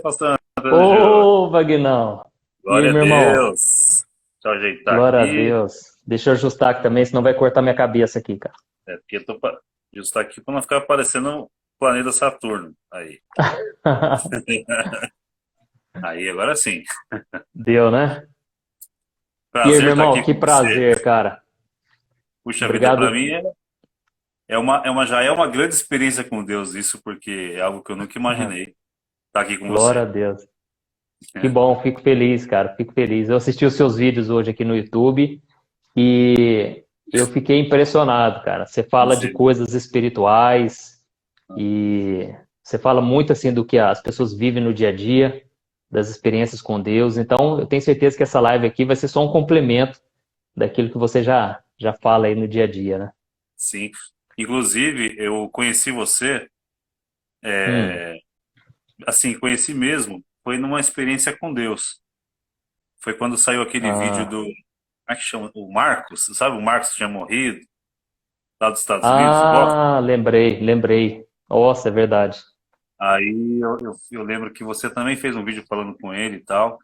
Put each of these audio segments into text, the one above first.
pastor Anjo. Ô, Vagnão! E aí, Glória a meu irmão? Deus. Deixa eu ajeitar Glória a aqui. Deus. Deixa eu ajustar aqui também, senão vai cortar minha cabeça aqui, cara. Porque eu tô para ajustar aqui para não ficar parecendo o planeta Saturno. Aí. Aí, agora sim. Deu, né? E aí, Prazer meu estar irmão? aqui Que com você. prazer, cara. Puxa vida, para Obrigado. mim já é uma grande experiência com Deus isso, porque é algo que eu nunca Ah, imaginei estar aqui com glória a você. Deus. Que bom, fico feliz, cara. Fico feliz. Eu assisti os seus vídeos hoje aqui no YouTube e eu fiquei impressionado, cara. Você fala de Você, coisas espirituais e você fala muito assim do que as pessoas vivem no dia a dia, das experiências com Deus. Então, eu tenho certeza que essa live aqui vai ser só um complemento daquilo que você já fala aí no dia a dia, né? sim. Inclusive, eu conheci você, Hum. assim, conheci mesmo, foi numa experiência com Deus. Foi quando saiu aquele vídeo Ah, do. Como é que chama? O Marcos, sabe? O Marcos tinha morrido, lá dos Estados Unidos, o Boston. lembrei. Nossa, é verdade. Aí eu lembro que você também fez um vídeo falando com ele e tal.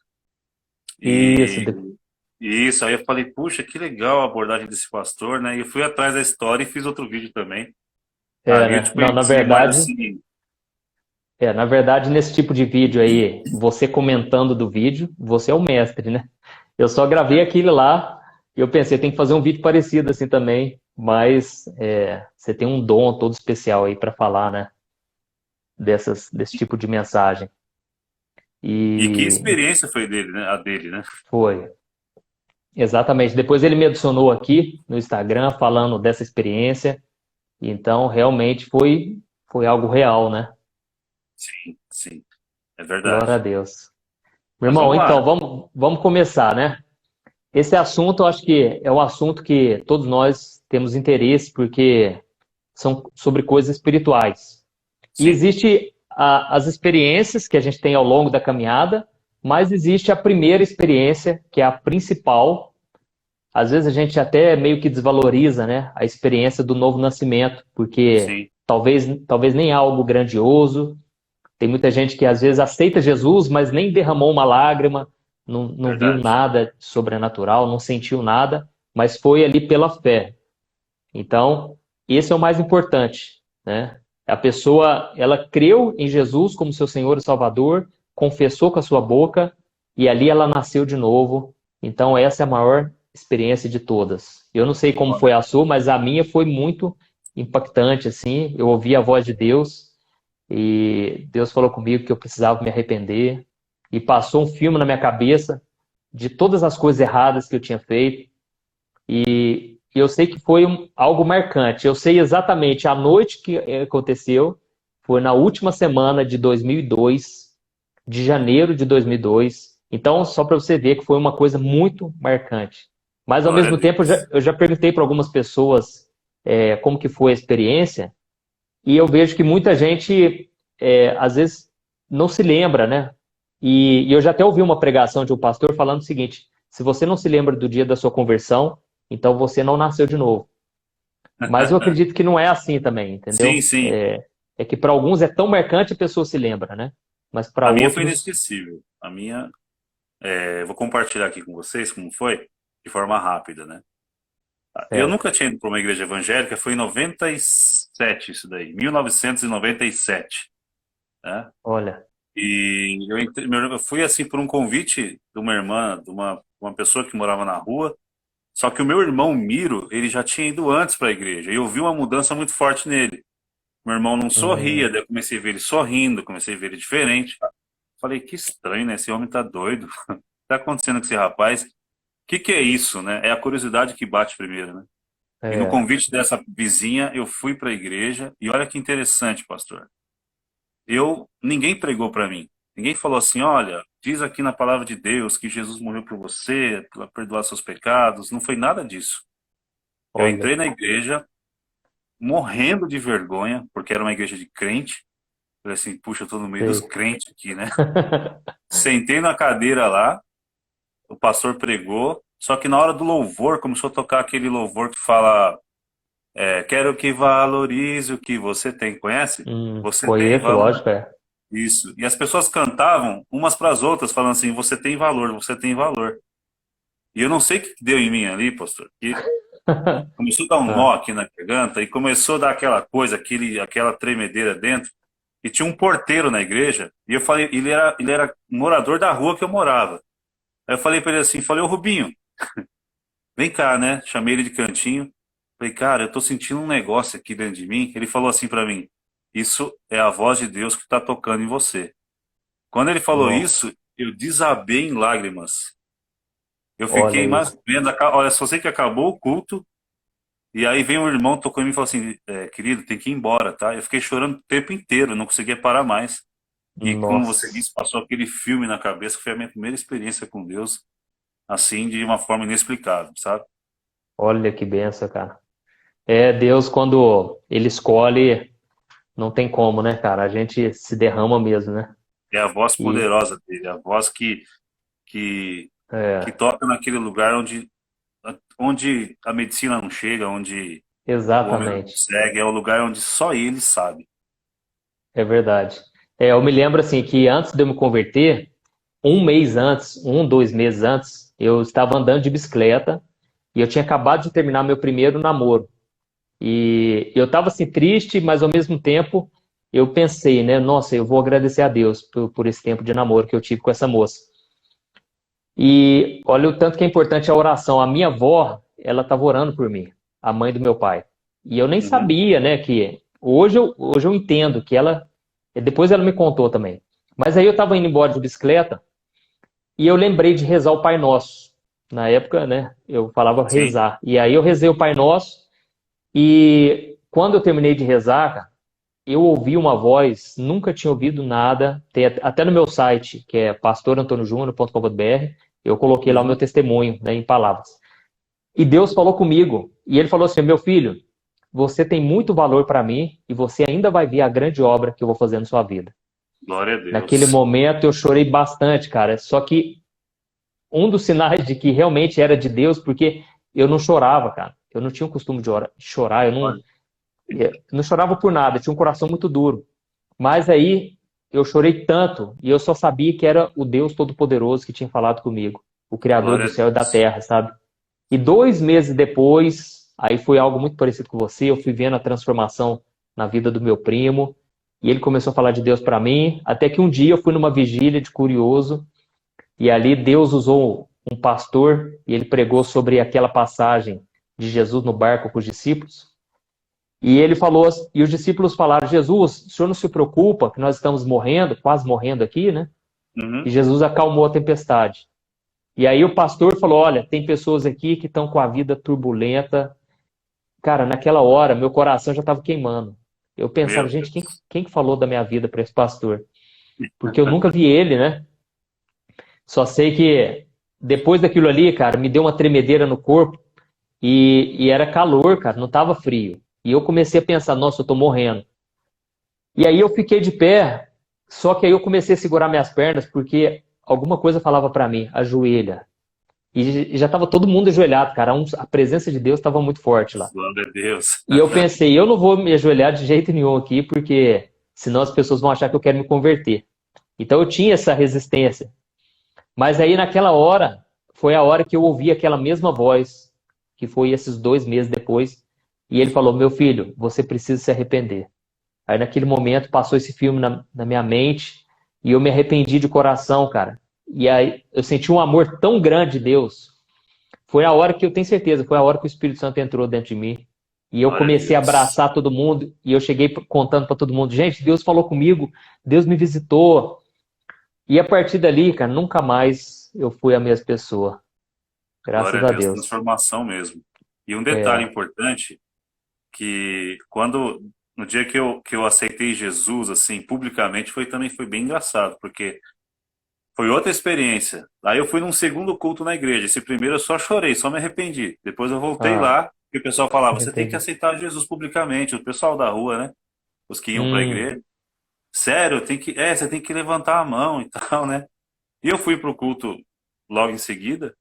Isso, E, e isso, aí eu falei, puxa, que legal a abordagem desse pastor, né? E eu fui atrás da história e fiz outro vídeo também. Ali eu te né? Não, conheci, mas assim, na verdade, nesse tipo de vídeo aí, você comentando do vídeo, você é o mestre, né? Eu só gravei é aquele lá e eu pensei, tem que fazer um vídeo parecido assim também, mas você tem um dom todo especial aí para falar, né? Desse tipo de mensagem. e que E experiência foi dele, né? A dele, né? foi. Exatamente. Depois ele me adicionou aqui no Instagram falando dessa experiência. Então, realmente foi algo real, né? Sim, sim, é Glória a verdade. Deus. Meu Mas irmão, vamos então, lá. vamos começar, né? Esse assunto, eu acho que é um assunto que todos nós temos interesse, porque são sobre coisas espirituais. E Sim, existe as experiências que a gente tem ao longo da caminhada, mas existe a primeira experiência, que é a principal. Às vezes a gente até meio que desvaloriza, né, a experiência do novo nascimento, porque sim, talvez nem é algo grandioso. Tem muita gente que às vezes aceita Jesus, mas nem derramou uma lágrima, não viu verdade. nada sobrenatural, não sentiu nada, mas foi ali pela fé. Então, esse é o mais importante, né? A pessoa, ela creu em Jesus como seu Senhor e Salvador, confessou com a sua boca e ali ela nasceu de novo. Então, essa é a maior experiência de todas. Eu não sei como foi Glória. a sua, mas a minha foi muito impactante, assim. Eu ouvi a voz de Deus e Deus falou comigo que eu precisava me arrepender e passou um filme na minha cabeça de todas as coisas erradas que eu tinha feito e eu sei que foi algo marcante. Eu sei exatamente a noite que aconteceu, foi na última semana de 2002, de janeiro de 2002. Então, só para você ver que foi uma coisa muito marcante. Mas, ao Glória a mesmo tempo, Deus. eu já perguntei para algumas pessoas como que foi a experiência, e eu vejo que muita gente, às vezes, não se lembra, né? E eu já até ouvi uma pregação de um pastor falando o seguinte: se você não se lembra do dia da sua conversão, então você não nasceu de novo. Mas eu acredito que não é assim também, Sim, entendeu? sim. É que para alguns é tão marcante a pessoa se lembra, né? Mas para A minha foi outros, inesquecível. A minha, eu vou compartilhar aqui com vocês como foi, de forma rápida, né? Eu certo. nunca tinha ido para uma igreja evangélica, foi em 97 isso daí, 1997, né? Olha, E eu fui assim por um convite de uma irmã, uma pessoa que morava na rua. Só que o meu irmão Miro, ele já tinha ido antes para a igreja e eu vi uma mudança muito forte nele. Meu irmão não sorria, hum, daí eu comecei a ver ele sorrindo, comecei a ver ele diferente. Falei, que estranho, né? Esse homem tá doido. O que tá acontecendo com esse rapaz? O que é isso, né? É a curiosidade que bate primeiro, né? E no é, convite dessa vizinha, eu fui para a igreja e olha que interessante, pastor. Ninguém pregou para mim. Ninguém falou assim, olha, diz aqui na palavra de Deus que Jesus morreu por você, para perdoar seus pecados. Não foi nada disso. Eu olha, entrei na igreja morrendo de vergonha, porque era uma igreja de crente. Falei assim, puxa, eu tô no meio dos sei. crentes aqui, né? Sentei na cadeira lá, o pastor pregou, só que na hora do louvor começou a tocar aquele louvor que fala, quero que valorize o que você tem. Conhece? Você tem Conheço, valor. lógico, é. Isso. E as pessoas cantavam umas para as outras, falando assim: você tem valor, você tem valor. E eu não sei o que deu em mim ali, pastor, que começou a dar um nó Ah, aqui na garganta e começou a dar aquela coisa, aquela tremedeira dentro. E tinha um porteiro na igreja, e eu falei, ele era morador da rua que eu morava. Aí eu falei para ele assim, falei, ô Rubinho, vem cá, né? Chamei ele de cantinho. Falei, cara, eu tô sentindo um negócio aqui dentro de mim. Ele falou assim para mim, isso é a voz de Deus que está tocando em você. Quando ele falou nossa, isso, eu desabei em lágrimas. Eu olha fiquei mais aí. ou menos, olha, só sei que acabou o culto, e aí vem um irmão, tocou em mim e falou assim, querido, tem que ir embora, tá? Eu fiquei chorando o tempo inteiro, não conseguia parar mais. E como você Nossa, disse, passou aquele filme na cabeça, que foi a minha primeira experiência com Deus, assim, de uma forma inexplicável, sabe? olha que benção, cara. É, Deus, quando Ele escolhe, não tem como, né, cara? A gente se derrama mesmo, né? É a voz E, poderosa dele, a voz que, que é, toca naquele lugar onde a medicina não chega, onde o homem não exatamente, consegue, é o lugar onde só ele sabe. é verdade. É, eu me lembro, assim, que antes de eu me converter, um mês antes, 2 meses antes, eu estava andando de bicicleta e eu tinha acabado de terminar meu primeiro namoro. E eu estava assim triste, mas ao mesmo tempo eu pensei, né? Nossa, eu vou agradecer a Deus por esse tempo de namoro que eu tive com essa moça. E olha o tanto que é importante a oração. A minha avó, ela estava orando por mim, a mãe do meu pai. E eu nem Uhum. sabia, né, que hoje eu entendo que ela, depois ela me contou também. Mas aí eu estava indo embora de bicicleta e eu lembrei de rezar o Pai Nosso. Na época, né, eu falava Sim, rezar. E aí eu rezei o Pai Nosso e quando eu terminei de rezar, cara, eu ouvi uma voz, nunca tinha ouvido nada, tem até no meu site, que é pastorantonojúnior.com.br, eu coloquei lá o meu uhum. testemunho, né, em palavras. E Deus falou comigo, e ele falou assim: meu filho, você tem muito valor para mim e você ainda vai ver a grande obra que eu vou fazer na sua vida. Glória a Naquele Deus. momento eu chorei bastante, cara, só que um dos sinais de que realmente era de Deus, porque eu não chorava, cara. Eu não tinha o costume de chorar, Olha, eu não chorava por nada, eu tinha um coração muito duro. Mas aí eu chorei tanto e eu só sabia que era o Deus Todo-Poderoso que tinha falado comigo, o Criador glória do a céu e da Deus. terra, sabe? E 2 meses depois, aí foi algo muito parecido com você, eu fui vendo a transformação na vida do meu primo e ele começou a falar de Deus para mim, até que um dia eu fui numa vigília de curioso e ali Deus usou um pastor e ele pregou sobre aquela passagem de Jesus no barco com os discípulos. E ele falou, e os discípulos falaram: Jesus, o senhor não se preocupa que nós estamos morrendo, quase morrendo aqui, né? E Uhum. Jesus acalmou a tempestade. E aí o pastor falou: olha, tem pessoas aqui que estão com a vida turbulenta. Cara, naquela hora meu coração já estava queimando. Eu pensava, Meu gente, quem, Deus. quem que falou da minha vida para esse pastor? Porque eu nunca vi ele, né? Só sei que depois daquilo ali, cara, me deu uma tremedeira no corpo e era calor, cara, não estava frio. E eu comecei a pensar: nossa, eu tô morrendo. E aí eu fiquei de pé, só que aí eu comecei a segurar minhas pernas porque alguma coisa falava para mim: ajoelha. E já estava todo mundo ajoelhado, cara. A presença de Deus estava muito forte lá. Glória a Deus. E eu pensei: eu não vou me ajoelhar de jeito nenhum aqui, porque senão as pessoas vão achar que eu quero me converter. Então eu tinha essa resistência. Mas aí naquela hora, foi a hora que eu ouvi aquela mesma voz, que foi esses 2 meses depois, e ele falou: meu filho, você precisa se arrepender. Aí naquele momento passou esse filme na minha mente e eu me arrependi de coração, cara. E aí eu senti um amor tão grande de Deus. Foi a hora que eu tenho certeza, foi a hora que o Espírito Santo entrou dentro de mim. E eu Glória a comecei a Deus. abraçar todo mundo e eu cheguei contando para todo mundo: gente, Deus falou comigo, Deus me visitou. E a partir dali, cara, nunca mais eu fui a mesma pessoa. Glória Graças a a Deus. Deus. Transformação mesmo. E um detalhe É, importante, que no dia que eu aceitei Jesus, assim, publicamente, também foi bem engraçado, porque foi outra experiência. Aí eu fui num segundo culto na igreja. Esse primeiro eu só chorei, só me arrependi. Depois eu voltei ah, lá e o pessoal falava: você tem que entendi. aceitar Jesus publicamente. O pessoal da rua, né? Os que iam para a Hum, igreja. Sério, você tem que levantar a mão e tal, né? E eu fui pro culto logo em seguida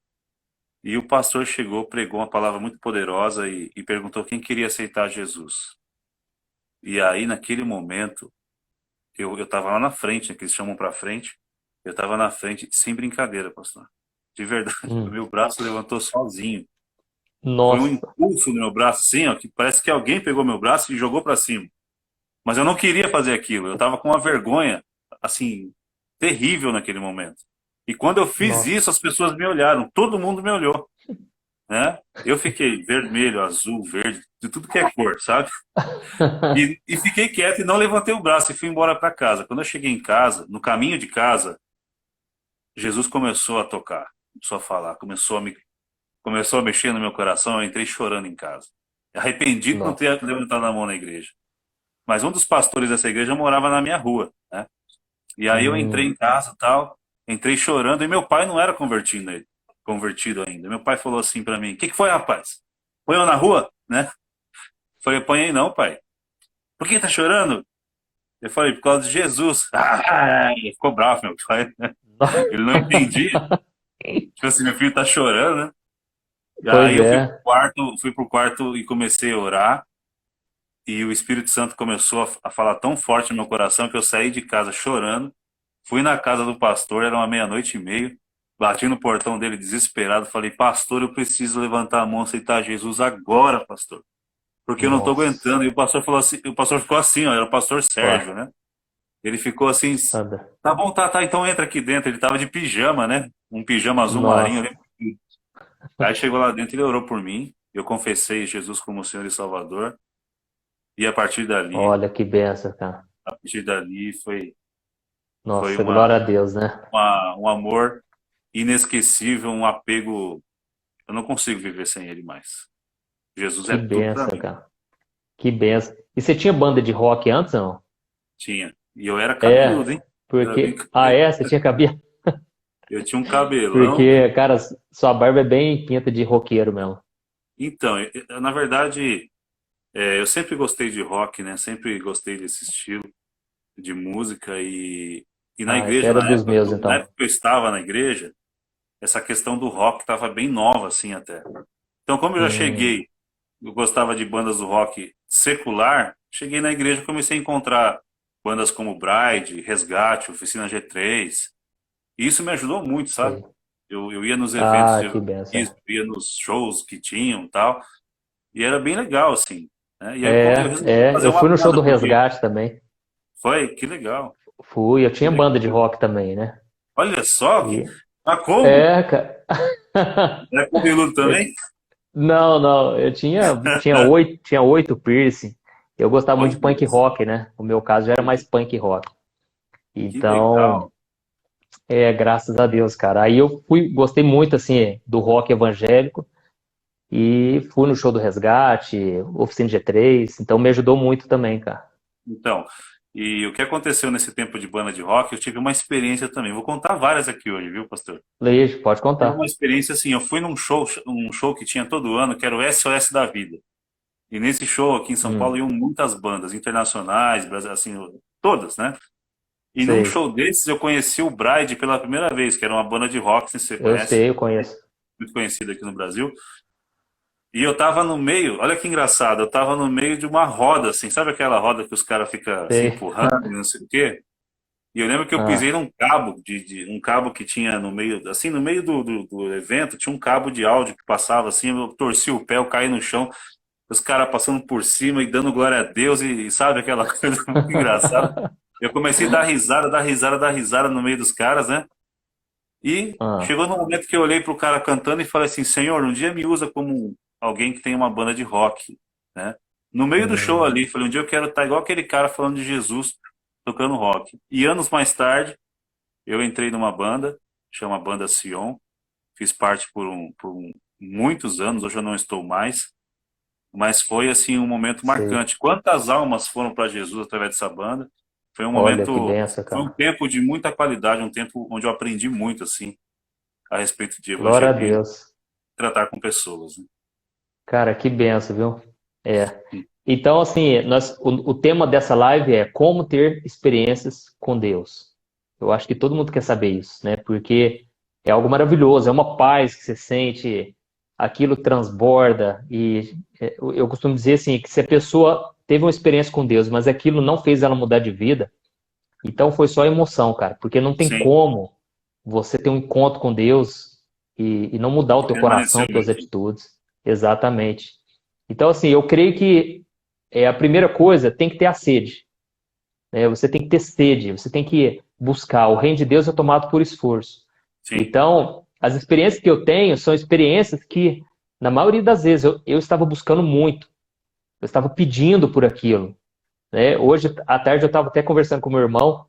e o pastor chegou, pregou uma palavra muito poderosa e perguntou quem queria aceitar Jesus. E aí, naquele momento, eu tava lá na frente, né, que eles chamam pra frente. Eu tava na frente, sem brincadeira, pastor. De verdade, o Hum. meu braço levantou sozinho. Foi um Nossa. impulso no meu braço, assim, ó, que parece que alguém pegou meu braço e jogou pra cima. Mas eu não queria fazer aquilo. Eu tava com uma vergonha, assim, terrível naquele momento. E quando eu fiz Nossa. isso, as pessoas me olharam. Todo mundo me olhou, né? Eu fiquei vermelho, azul, verde, de tudo que é cor, sabe? E fiquei quieto e não levantei o braço e fui embora para casa. Quando eu cheguei em casa, no caminho de casa, Jesus começou a tocar, começou a falar, começou a mexer no meu coração. Eu entrei chorando em casa, arrependido de não Nossa. ter levantado a mão na igreja. Mas um dos pastores dessa igreja morava na minha rua, né? E aí eu entrei Hum. em casa, tal, entrei chorando e meu pai não era convertido ainda. Meu pai falou assim para mim: "Que foi, rapaz? Põe eu na rua, né?" Falei: "Põe não, pai. Por que tá chorando?" Eu falei: "Por causa de Jesus." Ah, ele ficou bravo, meu pai. Ele não entendia. Tipo assim, meu filho tá chorando, né? E Pois aí eu é. fui pro quarto e comecei a orar. E o Espírito Santo começou a falar tão forte no meu coração que eu saí de casa chorando. Fui na casa do pastor, era uma meia-noite e meia. Bati no portão dele desesperado. Falei: "Pastor, eu preciso levantar a mão e aceitar Jesus agora, pastor. Porque eu não tô Nossa. aguentando." E o pastor falou assim, o pastor ficou assim, ó, era o pastor Uai. Sérgio, né? Ele ficou assim: Anda. "Tá bom, tá, então entra aqui dentro." Ele tava de pijama, né? Um pijama azul marinho. Nossa. Aí chegou lá dentro, ele orou por mim. Eu confessei Jesus como Senhor e Salvador. E Olha que benção, cara. a partir dali foi Nossa, glória a Deus, né? um amor inesquecível, um apego. Eu não consigo viver sem ele mais. Jesus Que é tudo para benção, mim. cara. Que benção. E você tinha banda de rock antes, não? Tinha. E eu era cabeludo, É, hein? Eu era bem porque. Ah, cabeludo. é? Você tinha cabelo? Eu tinha um cabelão. Porque, cara, sua barba é bem pinta de roqueiro mesmo. Então, na verdade, eu sempre gostei de rock, né? Sempre gostei desse estilo de música e na Ah, você igreja, era dos meus, então. na época que eu estava na igreja, essa questão do rock estava bem nova, assim, até. Então, como eu já Hum, cheguei, eu gostava de bandas do rock secular, cheguei na igreja e comecei a encontrar bandas como Bride, Resgate, Oficina G3. E isso me ajudou muito, sabe? sei. Eu ia nos eventos Ah, de que evangelismo, benção. eu ia nos shows que tinham e tal, e era bem legal, assim, né? E aí eu resolvi fazer Eu uma fui no show banda, do porque Resgate também. foi, que legal, Fui, eu que tinha banda de legal. rock também, né? Olha só, E, mas como? cara. Era cabeludo Eu também? Não, não, tinha oito piercing. Eu gostava muito de Olha punk só, rock, né? O meu caso já era mais olha, punk rock. que Então, legal. graças a Deus, cara. Aí eu gostei muito, assim, do rock evangélico e fui no show do Resgate, Oficina G3, então me ajudou muito também, cara. Então, e o que aconteceu nesse tempo de banda de rock, eu tive uma experiência também. Vou contar várias aqui hoje, viu, pastor? Leijo, pode Tive uma contar. experiência assim, eu fui num show que tinha todo ano, que era o SOS da Vida. E nesse show aqui em São Paulo Hum, iam muitas bandas internacionais, assim, todas, né? E num sei. show desses eu conheci o Bride pela primeira vez, que era uma banda de rock, não sei se você Eu conhece, sei, eu conheço. muito conhecida aqui no Brasil. E eu tava no meio, olha que engraçado, eu tava no meio de uma roda, assim, sabe aquela roda que os caras ficam se Sei. empurrando, e não sei o quê? E eu lembro que eu pisei Ah, num cabo, um cabo que tinha no meio, assim, no meio do evento, tinha um cabo de áudio que passava assim, eu torci o pé, eu caí no chão, os caras passando por cima e dando glória a Deus, e sabe aquela coisa muito engraçada. Eu comecei a dar risada, dar risada, dar risada no meio dos caras, né? E ah, chegou no momento que eu olhei pro cara cantando e falei assim: Senhor, um dia me usa como alguém que tem uma banda de rock, né? No meio do show hum, ali, falei: um dia eu quero estar igual aquele cara falando de Jesus, tocando rock. E anos mais tarde, eu entrei numa banda, chama Banda Sion, fiz parte muitos anos, hoje eu não estou mais, mas foi assim um momento sei. marcante. Quantas almas foram para Jesus através dessa banda? Foi um Olha que momento, benção, foi um cara. tempo de muita qualidade, um tempo onde eu aprendi muito assim a respeito de Glória a evangelismo, Deus. tratar com pessoas, né? Cara, que benção, viu? É. Então, assim, o tema dessa live é como ter experiências com Deus. Eu acho que todo mundo quer saber isso, né? Porque é algo maravilhoso, é uma paz que você sente, aquilo transborda. E eu costumo dizer assim, que se a pessoa teve uma experiência com Deus, mas aquilo não fez ela mudar de vida, Então foi só emoção, cara, porque não tem sim. como você ter um encontro com Deus e não mudar o E teu permaneceu coração, o tuas mesmo. atitudes. Exatamente. Então, assim, eu creio que a primeira coisa tem que ter a sede, né? Você tem que ter sede, você tem que buscar. O reino de Deus é tomado por esforço. Sim, Então, as experiências que eu tenho são experiências que, na maioria das vezes, eu estava buscando muito, eu estava pedindo por aquilo, né? Hoje à tarde eu estava até conversando com meu irmão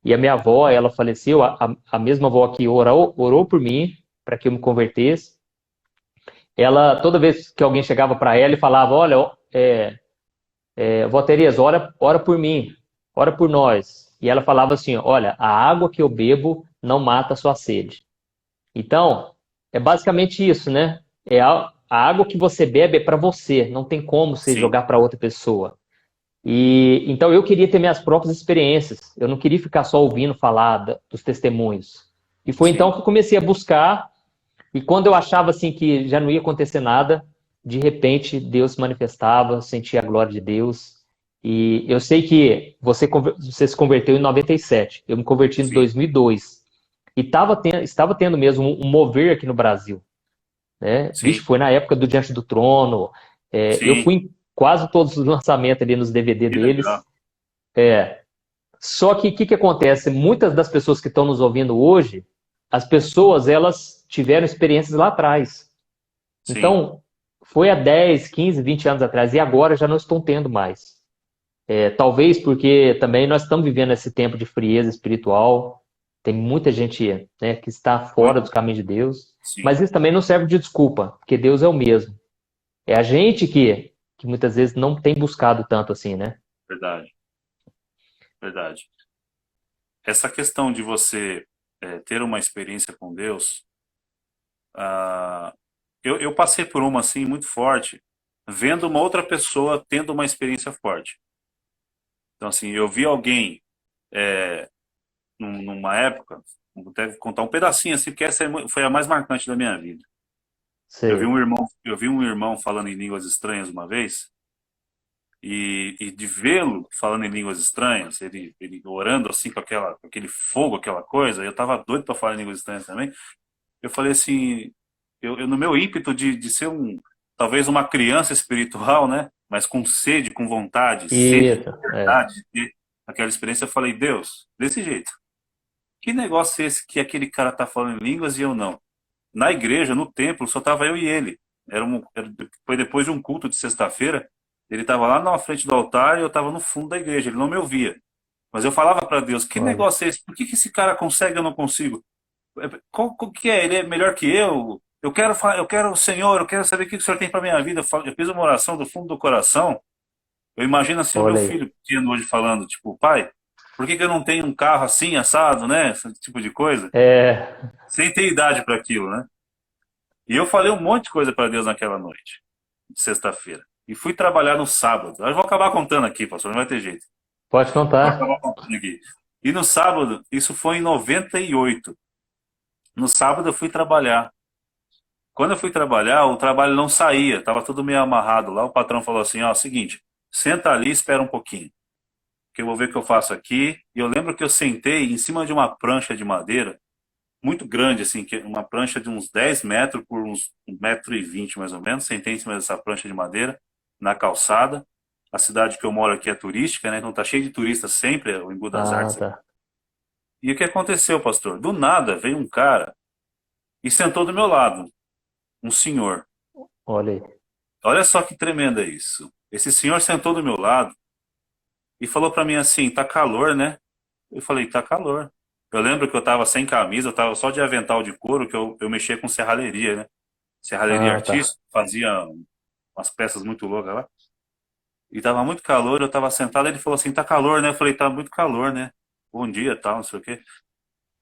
e a minha avó, ela faleceu, a mesma avó que orou por mim para que eu me convertesse. Ela, toda vez que alguém chegava para ela e falava, olha, vó Tereza, ora por mim, ora por nós. E ela falava assim, olha, a água que eu bebo não mata a sua sede. Então, é basicamente isso, né? A água que você bebe é para você, não tem como você sim, jogar para outra pessoa. E então eu queria ter minhas próprias experiências. Eu não queria ficar só ouvindo falar dos testemunhos. E foi então sim. que eu comecei a buscar. E quando eu achava assim que já não ia acontecer nada, de repente Deus se manifestava, eu sentia a glória de Deus. E eu sei que você se converteu em 97. Eu me converti em Sim, 2002. E estava tendo mesmo um mover aqui no Brasil, né? Vixe, sim, foi na época do Diante do Trono. Eu sim. fui em quase todos os lançamentos ali nos DVD Que legal. deles. Só que o que acontece? Muitas das pessoas que estão nos ouvindo hoje, as pessoas elas tiveram experiências lá atrás. Sim, Então, foi há 10, 15, 20 anos atrás e agora já não estão tendo mais. Talvez porque também nós estamos vivendo esse tempo de frieza espiritual. Tem muita gente, né, que está fora muito. dos caminhos de Deus, Sim, mas isso também não serve de desculpa, porque Deus é o mesmo. É a gente que muitas vezes não tem buscado tanto assim, né? verdade, verdade. Essa questão de você ter uma experiência com Deus, ah, eu passei por uma assim muito forte, vendo uma outra pessoa tendo uma experiência forte. Então, assim, eu vi alguém numa época, vou até contar um pedacinho assim, porque essa foi a mais marcante da minha vida. Sei. Eu vi um irmão falando em línguas estranhas uma vez, e de vê-lo falando em línguas estranhas, ele orando assim com aquele fogo, aquela coisa, eu tava doido para falar em línguas estranhas também. Eu falei assim, eu no meu ímpeto de ser talvez uma criança espiritual, né? Mas com sede, com vontade, sede de Isso, verdade, de ter aquela experiência, eu falei, Deus, desse jeito. Que negócio é esse que aquele cara tá falando em línguas e eu não? Na igreja, no templo, só tava eu e ele. Foi depois de um culto de sexta-feira. Ele estava lá na frente do altar e eu estava no fundo da igreja. Ele não me ouvia. Mas eu falava para Deus: que olha. negócio é esse? Por que esse cara consegue e eu não consigo? Qual que é? Ele é melhor que eu? Eu quero o Senhor, eu quero saber o que o Senhor tem para minha vida. Eu fiz uma oração do fundo do coração. Eu imagino assim o meu Olha aí. filho pequeno hoje falando: tipo, pai, por que eu não tenho um carro assim, assado, né? Esse tipo de coisa. É, Sem ter idade para aquilo, né? E eu falei um monte de coisa para Deus naquela noite, de sexta-feira. E fui trabalhar no sábado. Eu vou acabar contando aqui, pastor, não vai ter jeito. pode Vou contar. acabar contando aqui. E no sábado, isso foi em 98. No sábado eu fui trabalhar. Quando eu fui trabalhar, o trabalho não saía, estava tudo meio amarrado lá. O patrão falou assim: ó, seguinte, senta ali e espera um pouquinho, que eu vou ver o que eu faço aqui. E eu lembro que eu sentei em cima de uma prancha de madeira, muito grande, assim, uma prancha de uns 10 metros por uns 1,20 m mais ou menos. Sentei em cima dessa prancha de madeira, na calçada. A cidade que eu moro aqui é turística, né? Então tá cheio de turistas sempre, o Embu das Ah, Artes aqui. tá. E o que aconteceu, pastor? Do nada veio um cara e sentou do meu lado, um senhor. Olha aí. Olha só que tremendo é isso. Esse senhor sentou do meu lado e falou para mim assim: tá calor, né? Eu falei: tá calor. Eu lembro que eu tava sem camisa, eu tava só de avental de couro, que eu mexia com serralheria, né? Serralheria Ah, tá. artística, fazia umas peças muito loucas lá. E tava muito calor, eu tava sentado, ele falou assim: tá calor, né? Eu falei: tá muito calor, né? Bom dia, tal, não sei o quê.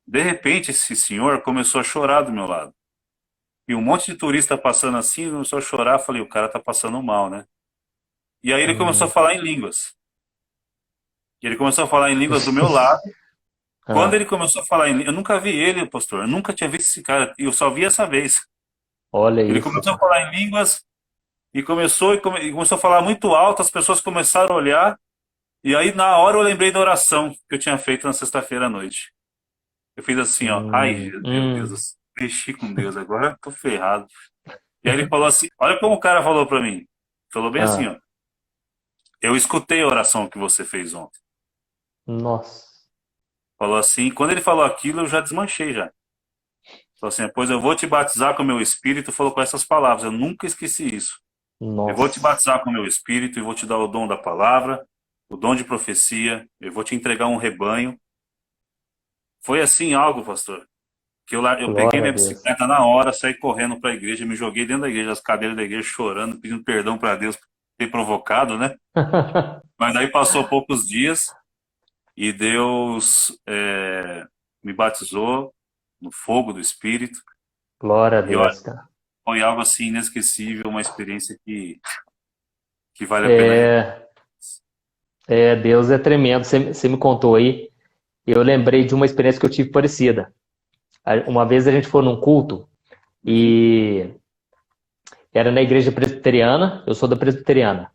De repente, esse senhor começou a chorar do meu lado. E um monte de turista passando assim, começou a chorar. Falei: o cara tá passando mal, né? E aí ele começou a Hum. falar em línguas. E ele começou a falar em línguas do meu lado. Quando ele Ah, começou a falar em línguas, eu nunca vi ele, pastor. Eu nunca tinha visto esse cara. Eu só vi essa vez. olha Ele isso. começou a falar em línguas e começou a falar muito alto. As pessoas começaram a olhar. E aí, na hora, eu lembrei da oração que eu tinha feito na sexta-feira à noite. Eu fiz assim, ó. Ai, meu Hum. Deus, mexi com Deus, agora eu tô ferrado. E aí ele falou assim, olha como o cara falou pra mim. Falou bem assim, Ah, ó. Eu escutei a oração que você fez ontem. nossa, Falou assim, quando ele falou aquilo, eu já desmanchei já. Falou assim, pois eu vou te batizar com o meu espírito, falou com essas palavras. Eu nunca esqueci isso. Eu vou te nossa. batizar com o meu espírito e vou te dar o dom da palavra, o dom de profecia, eu vou te entregar um rebanho. Foi assim algo, pastor, que eu peguei Glória a minha Deus. bicicleta na hora, saí correndo para a igreja, me joguei dentro da igreja, as cadeiras da igreja, chorando, pedindo perdão para Deus por ter provocado, né? Mas aí passou poucos dias e Deus me batizou no fogo do Espírito. Glória a E olha, Deus, cara. foi algo assim inesquecível, uma experiência que vale a pena repetir. É, Deus é tremendo. Você me contou aí. Eu lembrei de uma experiência que eu tive parecida. Uma vez a gente foi num culto Uhum, e era na igreja presbiteriana. Eu sou da presbiteriana.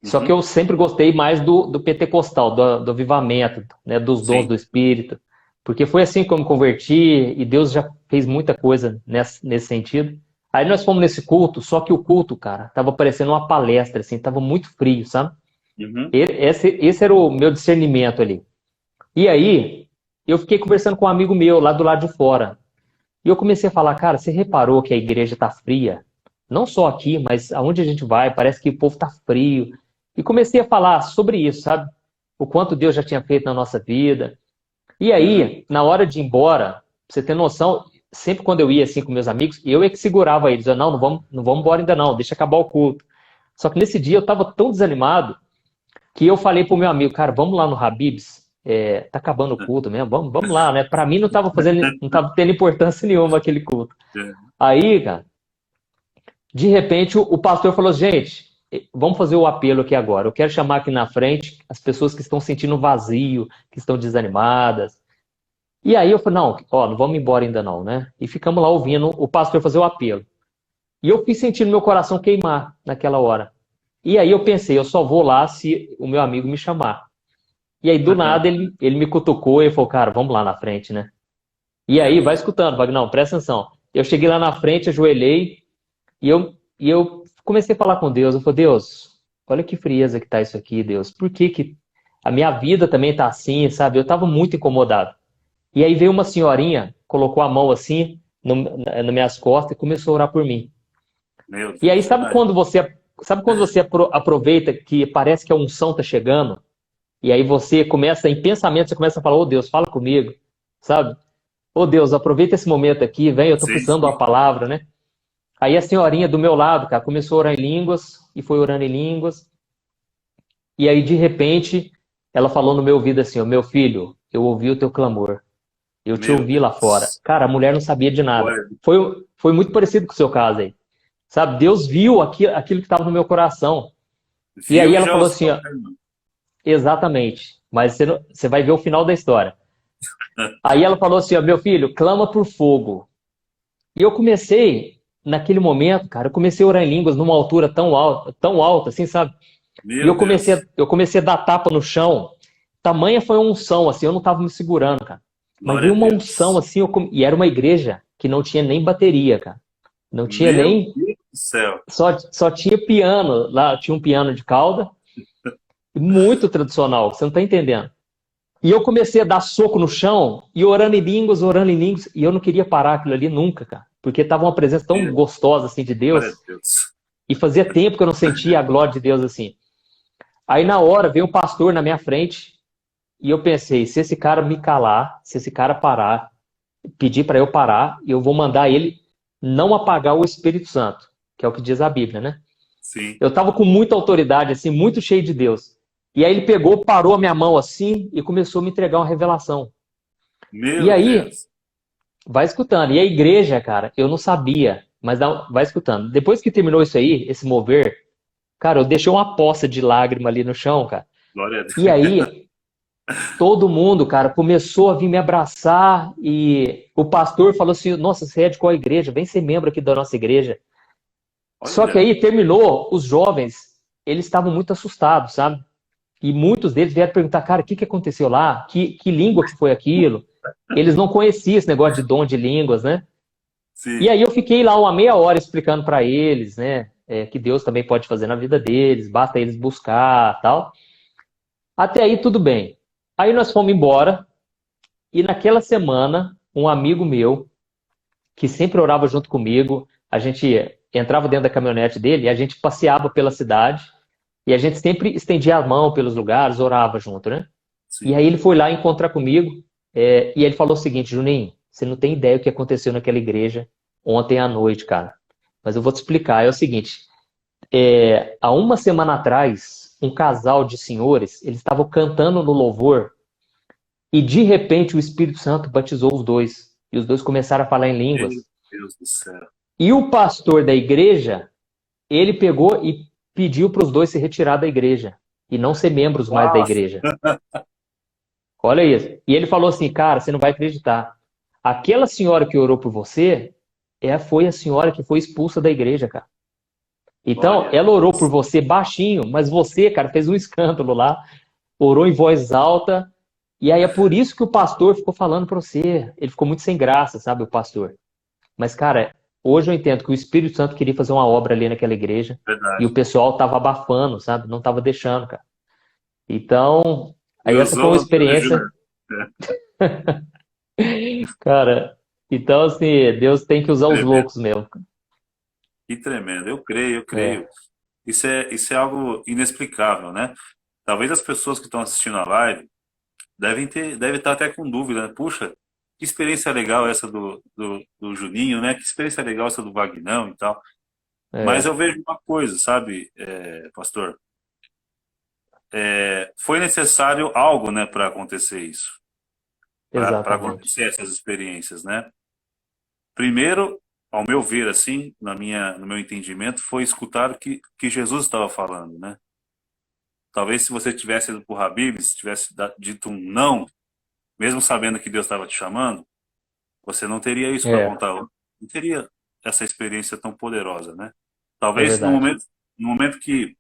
Só que uhum, eu sempre gostei mais do pentecostal, do avivamento, né, dos dons sim, do Espírito. Porque foi assim que eu me converti e Deus já fez muita coisa nesse sentido. Aí nós fomos nesse culto, só que o culto, cara, tava parecendo uma palestra, assim, tava muito frio, sabe? uhum, Esse era o meu discernimento ali. E aí, eu fiquei conversando com um amigo meu lá do lado de fora. E eu comecei a falar, cara, você reparou que a igreja tá fria? Não só aqui, mas aonde a gente vai, parece que o povo tá frio. E comecei a falar sobre isso, sabe? O quanto Deus já tinha feito na nossa vida. E uhum. aí, na hora de ir embora, pra você ter noção, sempre quando eu ia assim com meus amigos, eu é que segurava eles. Eu, não vamos embora ainda não, deixa acabar o culto. Só que nesse dia eu tava tão desanimado que eu falei pro meu amigo, cara, vamos lá no Habib's, tá acabando o culto mesmo, vamos lá, né? Pra mim não tava tendo importância nenhuma aquele culto. É, Aí, cara, de repente o pastor falou, gente, vamos fazer o apelo aqui agora. Eu quero chamar aqui na frente as pessoas que estão sentindo vazio, que estão desanimadas. E aí eu falei, não, ó, não vamos embora ainda não, né? E ficamos lá ouvindo o pastor fazer o apelo. E eu fui sentindo meu coração queimar naquela hora. E aí eu pensei, eu só vou lá se o meu amigo me chamar. E aí, do nada, ele me cutucou e falou, cara, vamos lá na frente, né? E aí, vai escutando, Vagnão, presta atenção. Eu cheguei lá na frente, ajoelhei e eu comecei a falar com Deus. Eu falei, Deus, olha que frieza que tá isso aqui, Deus. Por que que a minha vida também tá assim, sabe? Eu tava muito incomodado. E aí veio uma senhorinha, colocou a mão assim nas minhas costas e começou a orar por mim. meu E aí, Deus, ai, sabe quando você aproveita que parece que a unção tá chegando? E aí você começa, em pensamento, você começa a falar, ô Deus, fala comigo, sabe? Ô Deus, aproveita esse momento aqui, vem, eu tô sim, precisando de uma sim. palavra, né? Aí a senhorinha do meu lado, cara, começou a orar em línguas, e foi orando em línguas, e aí de repente, ela falou no meu ouvido assim, ô meu filho, eu ouvi o teu clamor, eu te Meu ouvi lá fora. Deus. Cara, a mulher não sabia de nada. Glória a Deus. Foi muito parecido com o seu caso aí, sabe? Deus viu aquilo que estava no meu coração. E aí Viu e ela já falou usou, assim, ó, né, irmão? exatamente, mas você vai ver o final da história. Aí ela falou assim, ó, meu filho, clama por fogo. E eu comecei, naquele momento, cara, eu comecei a orar em línguas numa altura tão alta, assim, sabe? E Meu Deus. eu comecei a dar tapa no chão. Tamanha foi a unção, assim, eu não tava me segurando, cara. Mas Glória veio a uma unção, Deus. assim, e era uma igreja que não tinha nem bateria, cara. Não tinha Meu nem. Deus do céu. Só tinha piano. Lá tinha um piano de cauda, muito tradicional, você não tá entendendo. E eu comecei a dar soco no chão e orando em línguas, e eu não queria parar aquilo ali nunca, cara. Porque tava uma presença tão Meu, gostosa, assim, de glória a Deus, Deus. e fazia tempo que eu não sentia a glória de Deus assim. Aí na hora veio um pastor na minha frente, e eu pensei, se esse cara me calar, se esse cara parar, pedir para eu parar, eu vou mandar ele não apagar o Espírito Santo, que é o que diz a Bíblia, né? Sim. Eu tava com muita autoridade, assim, muito cheio de Deus. E aí ele pegou, parou a minha mão assim e começou a me entregar uma revelação. E Meu aí, Deus. vai escutando. E a igreja, cara, eu não sabia, mas vai escutando. Depois que terminou isso aí, esse mover, cara, eu deixei uma poça de lágrima ali no chão, cara. Glória a Deus. E aí, todo mundo, cara, começou a vir me abraçar e o pastor falou assim: Nossa, você é de qual igreja? Vem ser membro aqui da nossa igreja. Só que Olha. aí terminou, os jovens, eles estavam muito assustados, sabe? E muitos deles vieram perguntar, cara, o que aconteceu lá? Que língua que foi aquilo? Eles não conheciam esse negócio de dom de línguas, né? E Sim. aí eu fiquei lá uma meia hora explicando para eles, né? Que Deus também pode fazer na vida deles, basta eles buscar, tal. Até aí tudo bem. Aí nós fomos embora e naquela semana um amigo meu que sempre orava junto comigo, a gente entrava dentro da caminhonete dele e a gente passeava pela cidade e a gente sempre estendia a mão pelos lugares, orava junto, né? E Sim. aí ele foi lá encontrar comigo, e ele falou o seguinte, Juninho, você não tem ideia o que aconteceu naquela igreja ontem à noite, cara. Mas eu vou te explicar. É o seguinte, há uma semana atrás, um casal de senhores, eles estavam cantando no louvor e de repente o Espírito Santo batizou os dois. E os dois começaram a falar em Meu línguas. Deus do céu. E o pastor da igreja, ele pegou e pediu para os dois se retirar da igreja e não ser membros mais da Nossa. igreja. Olha isso. E ele falou assim, cara, você não vai acreditar. Aquela senhora que orou por você, foi a senhora que foi expulsa da igreja, cara. Então, Olha. ela orou por você baixinho, mas você, cara, fez um escândalo lá, orou em voz alta, e aí é por isso que o pastor ficou falando para você. Ele ficou muito sem graça, sabe, o pastor. Mas, cara, hoje eu entendo que o Espírito Santo queria fazer uma obra ali naquela igreja, e o Verdade. pessoal tava abafando, sabe? Não tava deixando, cara. Então, E aí essa foi uma usou o Antônio experiência, Júnior. É, cara. Então, assim, Deus tem que usar os tremendo. loucos mesmo. Que tremendo. Eu creio, eu creio. É, Isso é algo inexplicável, né? Talvez as pessoas que estão assistindo a live devem estar até com dúvida, né? Puxa, que experiência legal essa do Juninho, né? Que experiência legal essa do Vagnão e tal. Mas eu é, vejo uma coisa, sabe, pastor? Foi necessário algo, né, para acontecer isso, para exatamente. acontecer essas experiências, né? Primeiro, ao meu ver, assim, no meu entendimento, foi escutar o que Jesus estava falando, né? Talvez se você tivesse ido para o Habib, se tivesse dito um não, mesmo sabendo que Deus estava te chamando, você não teria isso para É, contar, não teria essa experiência tão poderosa, né? é Talvez no verdade. momento, no momento que,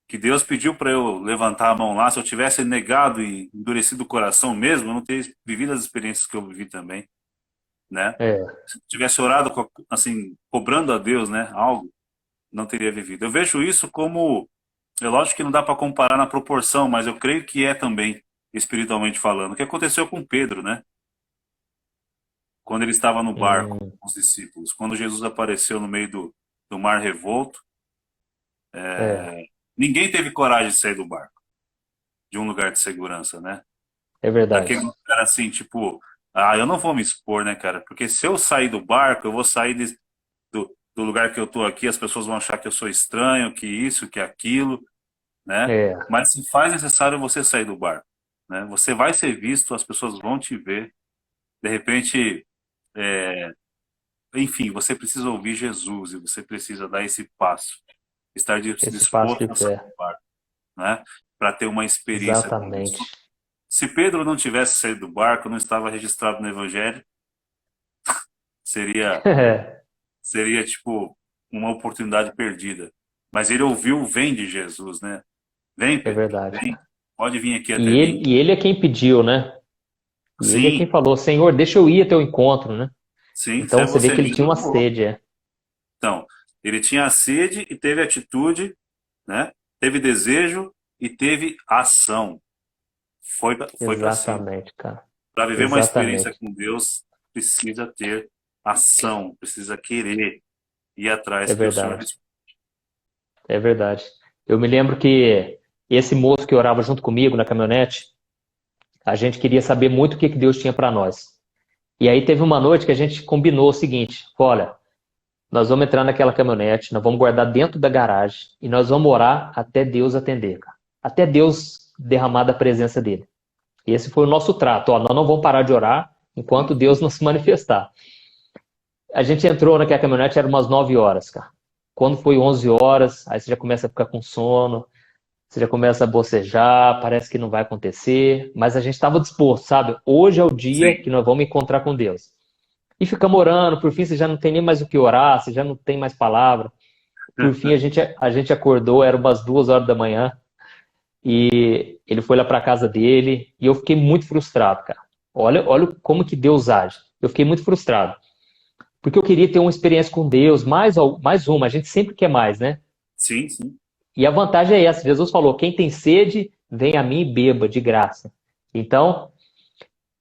que Deus pediu para eu levantar a mão lá, se eu tivesse negado e endurecido o coração mesmo, eu não teria vivido as experiências que eu vivi também, né? É, Se eu tivesse orado, assim, cobrando a Deus, né, algo, não teria vivido. Eu vejo isso como, é lógico que não dá para comparar na proporção, mas eu creio que é também, espiritualmente falando. O que aconteceu com Pedro, né? Quando ele estava no barco hum, com os discípulos, quando Jesus apareceu no meio do mar revolto, é, ninguém teve coragem de sair do barco, de um lugar de segurança, né? é verdade. Daquele lugar assim, tipo, eu não vou me expor, né, cara? Porque se eu sair do barco, eu vou sair do lugar que eu tô aqui, as pessoas vão achar que eu sou estranho, que isso, que aquilo, né? É, Mas se faz necessário você sair do barco, né? Você vai ser visto, as pessoas vão te ver. De repente, enfim, você precisa ouvir Jesus e você precisa dar esse passo, estar esse passo disposto de a sair fé. do barco, né? Para ter uma experiência com Deus. Exatamente. Se Pedro não tivesse saído do barco, não estava registrado no Evangelho, seria seria tipo uma oportunidade perdida. Mas ele ouviu o vem de Jesus, né? Vem, É Pedro, verdade, vem, cara. pode vir aqui até E mim. ele é quem pediu, né? E ele é quem Sim, falou, Senhor, deixa eu ir até o encontro, né? sim, se Então é você vê você que ele tinha mesmo, uma eu vou. sede, é. Então, ele tinha a sede e teve atitude, né? Teve desejo e teve ação. Foi para cima. Exatamente, cara. Para viver uma experiência Exatamente. com Deus, precisa ter ação, precisa querer ir atrás É que o Senhor verdade. É verdade. Eu me lembro que esse moço que orava junto comigo na caminhonete, a gente queria saber muito o que que Deus tinha para nós. E aí teve uma noite que a gente combinou o seguinte: olha, nós vamos entrar naquela caminhonete, nós vamos guardar dentro da garagem e nós vamos orar até Deus atender, cara. Até Deus derramar da presença dele. E esse foi o nosso trato. Ó, nós não vamos parar de orar enquanto Deus não se manifestar. A gente entrou naquela caminhonete, era umas 9 horas, cara. Quando foi 11 horas, aí você já começa a ficar com sono, você já começa a bocejar, parece que não vai acontecer, mas a gente estava disposto, sabe? Hoje é o dia Sim. que nós vamos encontrar com Deus. E ficamos orando, por fim você já não tem nem mais o que orar, você já não tem mais palavra. Por fim a gente acordou, era umas 2 horas da manhã, e ele foi lá para casa dele e eu fiquei muito frustrado, cara. Olha como que Deus age. Eu fiquei muito frustrado, porque eu queria ter uma experiência com Deus, mais uma, a gente sempre quer mais, né? Sim, sim. E a vantagem é essa, Jesus falou, quem tem sede, vem a mim e beba de graça. Então,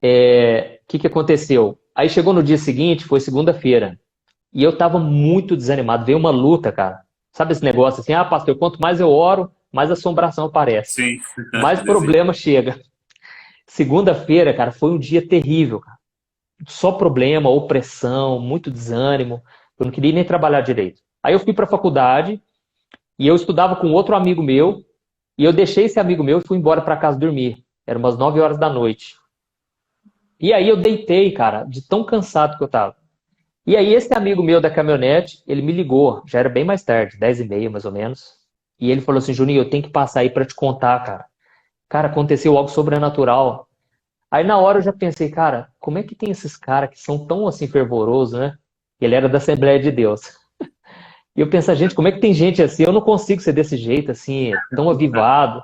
o que que aconteceu? Aí chegou no dia seguinte, foi segunda-feira, e eu tava muito desanimado, veio uma luta, cara. Sabe esse negócio assim, ah, pastor, quanto mais eu oro, mais assombração aparece, Sim. mais Desse jeito. problema chega. Segunda-feira, cara, foi um dia terrível, cara. Só problema, opressão, muito desânimo. Eu não queria nem trabalhar direito. Aí eu fui para a faculdade e eu estudava com outro amigo meu e eu deixei esse amigo meu e fui embora para casa dormir. Era umas 9 horas da noite. E aí eu deitei, cara, de tão cansado que eu tava. E aí esse amigo meu da caminhonete, ele me ligou, já era bem mais tarde, 10h30 mais ou menos. E ele falou assim, Juninho, eu tenho que passar aí para te contar, cara. Cara, aconteceu algo sobrenatural. Aí na hora eu já pensei, cara, como é que tem esses caras que são tão assim fervorosos, né? Ele era da Assembleia de Deus. E eu penso, gente, como é que tem gente assim? Eu não consigo ser desse jeito, assim, tão avivado.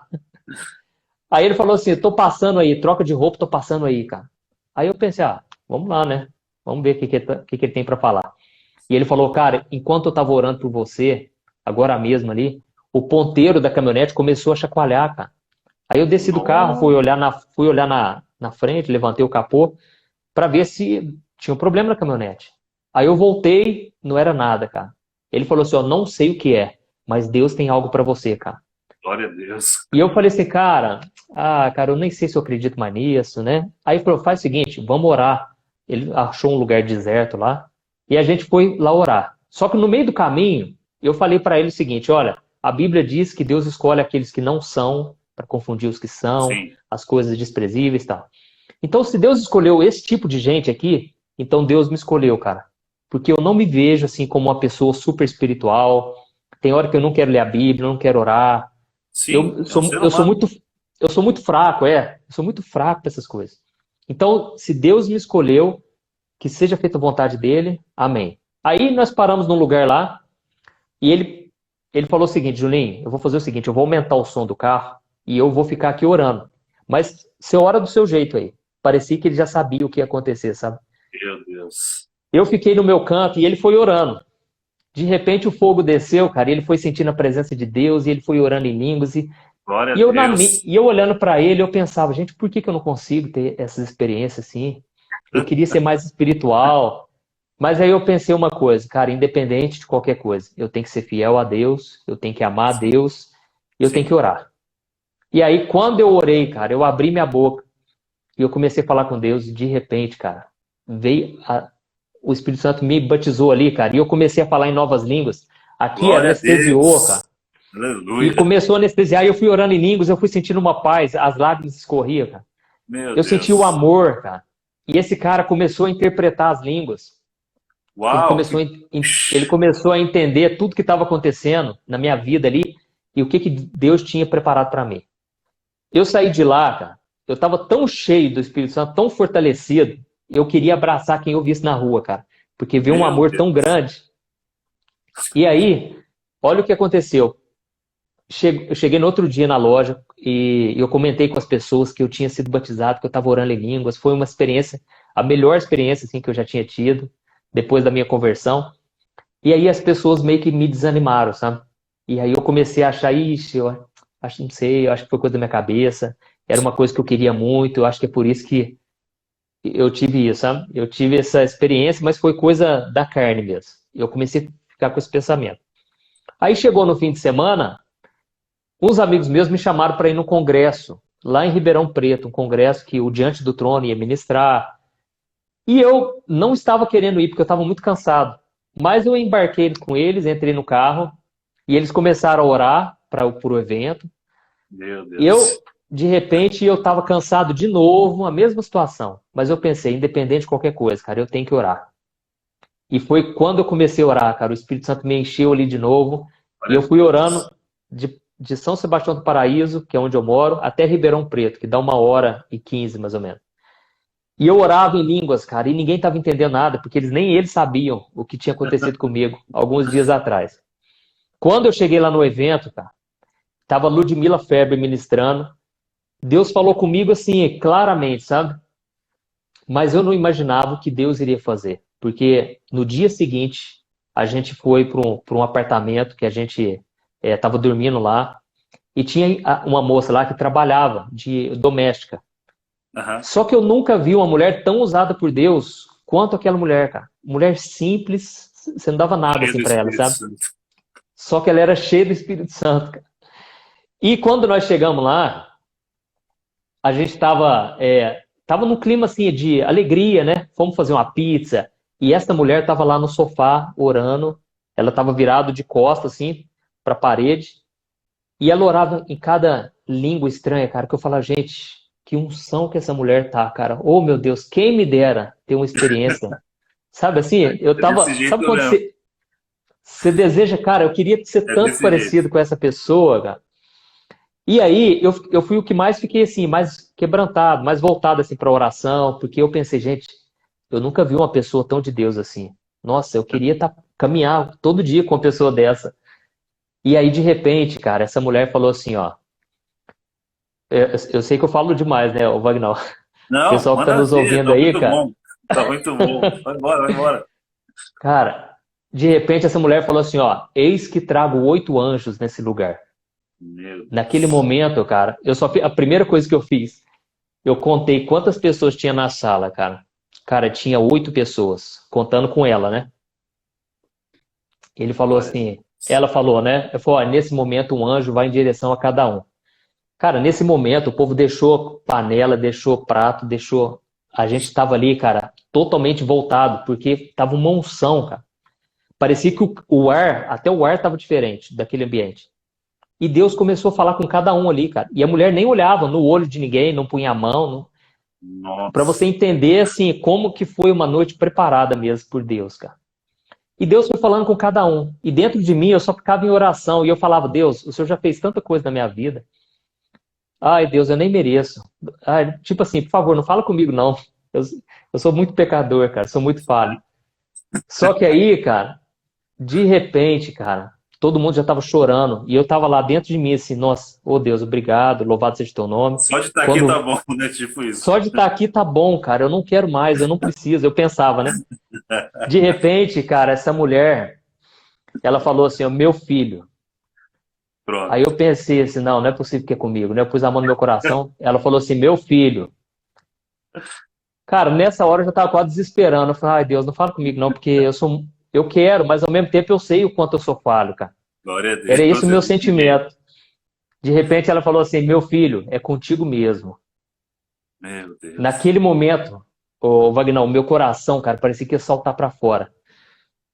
Aí ele falou assim, tô passando aí, troca de roupa, tô passando aí, cara. Aí eu pensei, ah, vamos lá, né? Vamos ver o que ele tem pra falar. E ele falou, cara, enquanto eu tava orando por você, agora mesmo ali, o ponteiro da caminhonete começou a chacoalhar, cara. Aí eu desci do carro, Nossa. fui olhar na frente, levantei o capô para ver se tinha um problema na caminhonete. Aí eu voltei, não era nada, cara. Ele falou assim, ó, não sei o que é, mas Deus tem algo para você, cara. Glória a Deus. E eu falei assim, cara, eu nem sei se eu acredito mais nisso, né? Aí ele falou, faz o seguinte, vamos orar. Ele achou um lugar deserto lá e a gente foi lá orar. Só que no meio do caminho, eu falei para ele o seguinte, olha, a Bíblia diz que Deus escolhe aqueles que não são para confundir os que são, Sim. as coisas desprezíveis e tal. Então, se Deus escolheu esse tipo de gente aqui, então Deus me escolheu, cara. Porque eu não me vejo assim como uma pessoa super espiritual. Tem hora que eu não quero ler a Bíblia, eu não quero orar. Sim, Eu é um sou, ser eu sou humano. muito, eu sou muito fraco, Eu sou muito fraco para essas coisas. Então, se Deus me escolheu, que seja feita a vontade dele, amém. Aí nós paramos num lugar lá e ele falou o seguinte, Julinho, eu vou fazer o seguinte, eu vou aumentar o som do carro e eu vou ficar aqui orando. Mas você ora do seu jeito aí. Parecia que ele já sabia o que ia acontecer, sabe? Meu Deus. Eu fiquei no meu canto e ele foi orando. De repente o fogo desceu, cara, e ele foi sentindo a presença de Deus e ele foi orando em línguas Glória a e Deus. eu olhando para ele, eu pensava, gente, por que que eu não consigo ter essas experiências assim? Eu queria ser mais espiritual. Mas aí eu pensei uma coisa, cara, independente de qualquer coisa, eu tenho que ser fiel a Deus, eu tenho que amar a Sim, Deus, e eu tenho que sim. orar. E aí, quando eu orei, cara, eu abri minha boca e eu comecei a falar com Deus, e de repente, cara, o Espírito Santo me batizou ali, cara, e eu comecei a falar em novas línguas. Aqui Glória a anestesiou, cara. Deus. E Aleluia. começou a anestesiar, e eu fui orando em línguas, eu fui sentindo uma paz, as lágrimas escorriam, cara. Meu Eu senti o Deus. amor, cara. E esse cara começou a interpretar as línguas. Ele Uau, começou, ele começou a entender tudo que estava acontecendo na minha vida ali e o que, que Deus tinha preparado para mim. Eu saí de lá, cara, eu estava tão cheio do Espírito Santo, tão fortalecido, eu queria abraçar quem eu visse na rua, cara, porque veio um meu amor tão Deus. grande. E aí, olha o que aconteceu. Eu cheguei no outro dia na loja e eu comentei com as pessoas que eu tinha sido batizado, que eu estava orando em línguas. Foi uma experiência, a melhor experiência assim, que eu já tinha tido depois da minha conversão. E aí as pessoas meio que me desanimaram, sabe? E aí eu comecei a achar, ixi, eu acho, não sei, eu acho que foi coisa da minha cabeça. Era uma coisa que eu queria muito, eu acho que é por isso que eu tive isso, sabe? Eu tive essa experiência, mas foi coisa da carne mesmo. Eu comecei a ficar com esse pensamento. Aí chegou no fim de semana, uns amigos meus me chamaram para ir no congresso, lá em Ribeirão Preto, um congresso que o Diante do Trono ia ministrar. E eu não estava querendo ir, porque eu estava muito cansado. Mas eu embarquei com eles, entrei no carro, e eles começaram a orar para o evento. Meu E eu, Deus. de repente, eu estava cansado de novo, a mesma situação. Mas eu pensei, independente de qualquer coisa, cara, eu tenho que orar. E foi quando eu comecei a orar, cara, o Espírito Santo me encheu ali de novo, e Glória eu a fui orando Deus. de São Sebastião do Paraíso, que é onde eu moro, até Ribeirão Preto, que dá 1h15 mais ou menos. E eu orava em línguas, cara, e ninguém estava entendendo nada, porque nem eles sabiam o que tinha acontecido comigo alguns dias atrás. Quando eu cheguei lá no evento, cara, Tava Ludmila Feber ministrando. Deus falou comigo assim, claramente, sabe? Mas eu não imaginava o que Deus iria fazer. Porque no dia seguinte, a gente foi para um apartamento que a gente estava dormindo lá. E tinha uma moça lá que trabalhava de doméstica. Aham. Só que eu nunca vi uma mulher tão usada por Deus quanto aquela mulher, cara. Mulher simples, você não dava nada Cheio assim do para ela, Espírito sabe? Santo. Só que ela era cheia do Espírito Santo, cara. E quando nós chegamos lá, a gente tava num clima assim de alegria, né? Fomos fazer uma pizza e essa mulher tava lá no sofá orando. Ela tava virada de costas assim para a parede e ela orava em cada língua estranha, cara, que eu falava, gente, que unção que essa mulher tá, cara. Oh, meu Deus, quem me dera ter uma experiência. Sabe assim, eu É desse tava, jeito sabe quando mesmo. você deseja, cara, eu queria ser É tanto desse jeito. parecido com essa pessoa, cara. E aí eu fui o que mais fiquei assim, mais quebrantado, mais voltado assim para oração, porque eu pensei, gente, eu nunca vi uma pessoa tão de Deus assim. Nossa, eu queria caminhar todo dia com uma pessoa dessa. E aí de repente, cara, essa mulher falou assim, ó, eu sei que eu falo demais, né, o Wagner. Não, Pessoal que tá manda nos ver, ouvindo tá aí, muito cara, bom. Tá muito bom. Vai embora, vai embora. cara, de repente essa mulher falou assim, ó, eis que trago 8 anjos nesse lugar. Meu Naquele Deus. momento, cara, a primeira coisa que eu fiz, eu contei quantas pessoas tinha na sala, cara. Cara, tinha 8 pessoas, contando com ela, né? Ele falou Glória a assim, Deus. ela falou, né? Eu falei, ó, nesse momento um anjo vai em direção a cada um. Cara, nesse momento o povo deixou panela, deixou prato, deixou. A gente estava ali, cara, totalmente voltado, porque tava uma unção, cara. Parecia que o ar, até o ar estava diferente daquele ambiente. E Deus começou a falar com cada um ali, cara. E a mulher nem olhava no olho de ninguém, não punha a mão, para você Nossa. entender assim como que foi uma noite preparada mesmo por Deus, cara. E Deus foi falando com cada um. E dentro de mim eu só ficava em oração e eu falava: Deus, o Senhor já fez tanta coisa na minha vida. Ai, Deus, eu nem mereço. Ai, tipo assim, por favor, não fala comigo não. Eu, eu sou muito pecador, cara, sou muito falho. Só que aí, cara, de repente, cara, todo mundo já tava chorando e eu tava lá dentro de mim assim, nossa, oh Deus, obrigado, louvado seja o teu nome. Só de estar aqui tá Quando bom, né? Tipo isso. só de estar aqui tá bom, cara, eu não quero mais, eu não preciso, eu pensava, né? De repente, cara, essa mulher, ela falou assim, ó, meu filho. Aí Pronto. eu pensei assim, não, não é possível que é comigo, né? Eu pus a mão no meu coração, ela falou assim, meu filho. Cara, nessa hora eu já tava quase desesperando. Eu falei, ai Deus, não fala comigo não, porque eu quero, mas ao mesmo tempo eu sei o quanto eu sou falho, cara. Glória a Era esse o Deus, é meu desse jeito. sentimento. De repente ela falou assim, meu filho, é contigo mesmo. Meu Deus. Naquele momento, o Wagner, o meu coração, cara, parecia que ia saltar pra fora.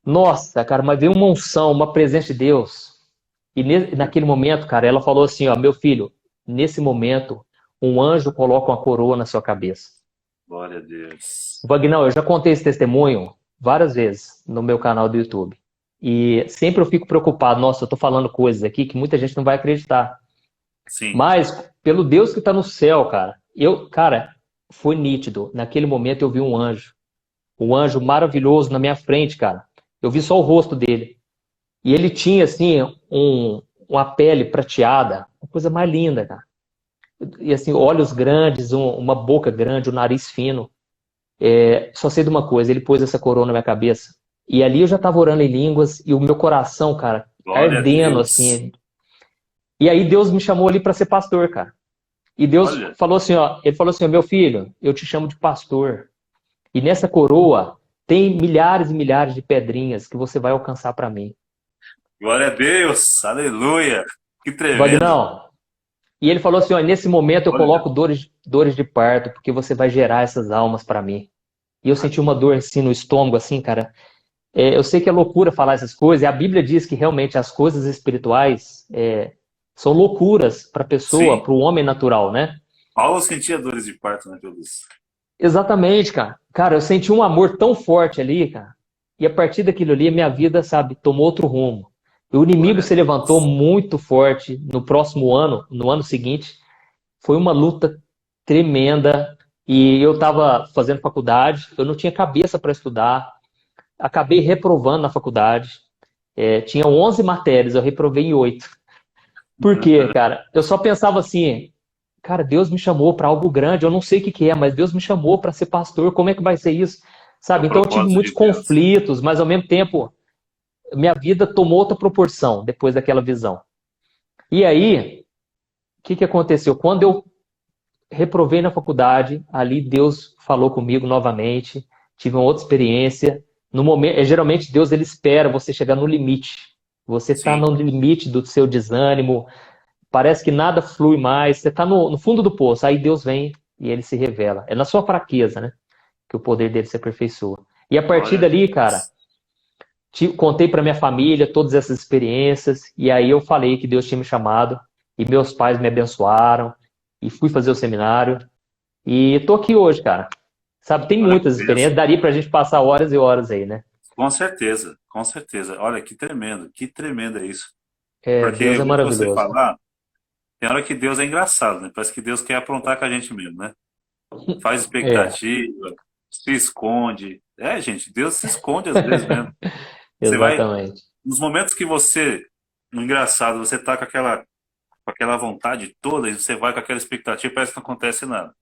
Nossa, cara, mas veio uma unção, uma presença de Deus. E naquele momento, cara, ela falou assim, ó, meu filho, nesse momento, um anjo coloca uma coroa na sua cabeça. Glória a Deus. Wagner, eu já contei esse testemunho várias vezes no meu canal do YouTube. E sempre eu fico preocupado, nossa, eu tô falando coisas aqui que muita gente não vai acreditar. Sim. Mas, pelo Deus que tá no céu, cara, foi nítido. Naquele momento eu vi um anjo maravilhoso na minha frente, cara. Eu vi só o rosto dele. E ele tinha, assim, uma pele prateada, uma coisa mais linda, cara. E, assim, olhos grandes, uma boca grande, um nariz fino. Só sei de uma coisa, ele pôs essa coroa na minha cabeça. E ali eu já tava orando em línguas e o meu coração, cara, Glória a ardendo, Deus. assim. E aí Deus me chamou ali para ser pastor, cara. E Deus Olha, falou assim, ó, ele falou assim, ó, meu filho, eu te chamo de pastor. E nessa coroa tem milhares e milhares de pedrinhas que você vai alcançar para mim. glória a Deus. Aleluia. Que tremendo. Vagnão, e ele falou assim, ó, nesse momento eu Olha, coloco dores de parto, porque você vai gerar essas almas para mim. E eu senti uma dor assim no estômago, assim, cara. Eu sei que é loucura falar essas coisas, e a Bíblia diz que realmente as coisas espirituais são loucuras para a pessoa, sim. para o homem natural, né? Paulo sentia dores de parto, né, Deus? Exatamente, cara. Cara, eu senti um amor tão forte ali, cara. E a partir daquilo ali, a minha vida, sabe, tomou outro rumo. O inimigo Glória a se levantou Deus. muito forte no próximo ano, no ano seguinte. Foi uma luta tremenda. E eu estava fazendo faculdade, eu não tinha cabeça para estudar. Acabei reprovando na faculdade. Tinha 11 matérias, eu reprovei em 8. Por quê, cara? Eu só pensava assim, cara, Deus me chamou para algo grande, eu não sei o que que é, mas Deus me chamou para ser pastor, como é que vai ser isso? É o Sabe? Então eu tive propósito muitos de Deus. conflitos, mas ao mesmo tempo minha vida tomou outra proporção depois daquela visão. E aí, o que que aconteceu? Quando eu reprovei na faculdade, ali Deus falou comigo novamente, tive uma outra experiência. No momento, geralmente Deus ele espera você chegar no limite. Você está Sim, no limite do seu desânimo, parece que nada flui mais, você está no fundo do poço, aí Deus vem e ele se revela. É na sua fraqueza, né, que o poder dele se aperfeiçoa. E a partir glória a dali, cara, Deus. contei para minha família todas essas experiências, e aí eu falei que Deus tinha me chamado, e meus pais me abençoaram, e fui fazer o seminário, e tô aqui hoje, cara. Sabe, tem Olha que muitas experiências, bênção. daria pra gente passar horas e horas aí, né? Com certeza, com certeza. Olha que tremendo é isso. É, Porque Deus é eu ouço você maravilhoso. falar, tem hora que Deus é engraçado, né? Parece que Deus quer aprontar com a gente mesmo, né? Faz É, expectativa, se esconde. É, gente, Deus se esconde às vezes mesmo. Você vai, exatamente. nos momentos que você, no engraçado, você tá com aquela vontade toda e você vai com aquela expectativa, parece que não acontece nada.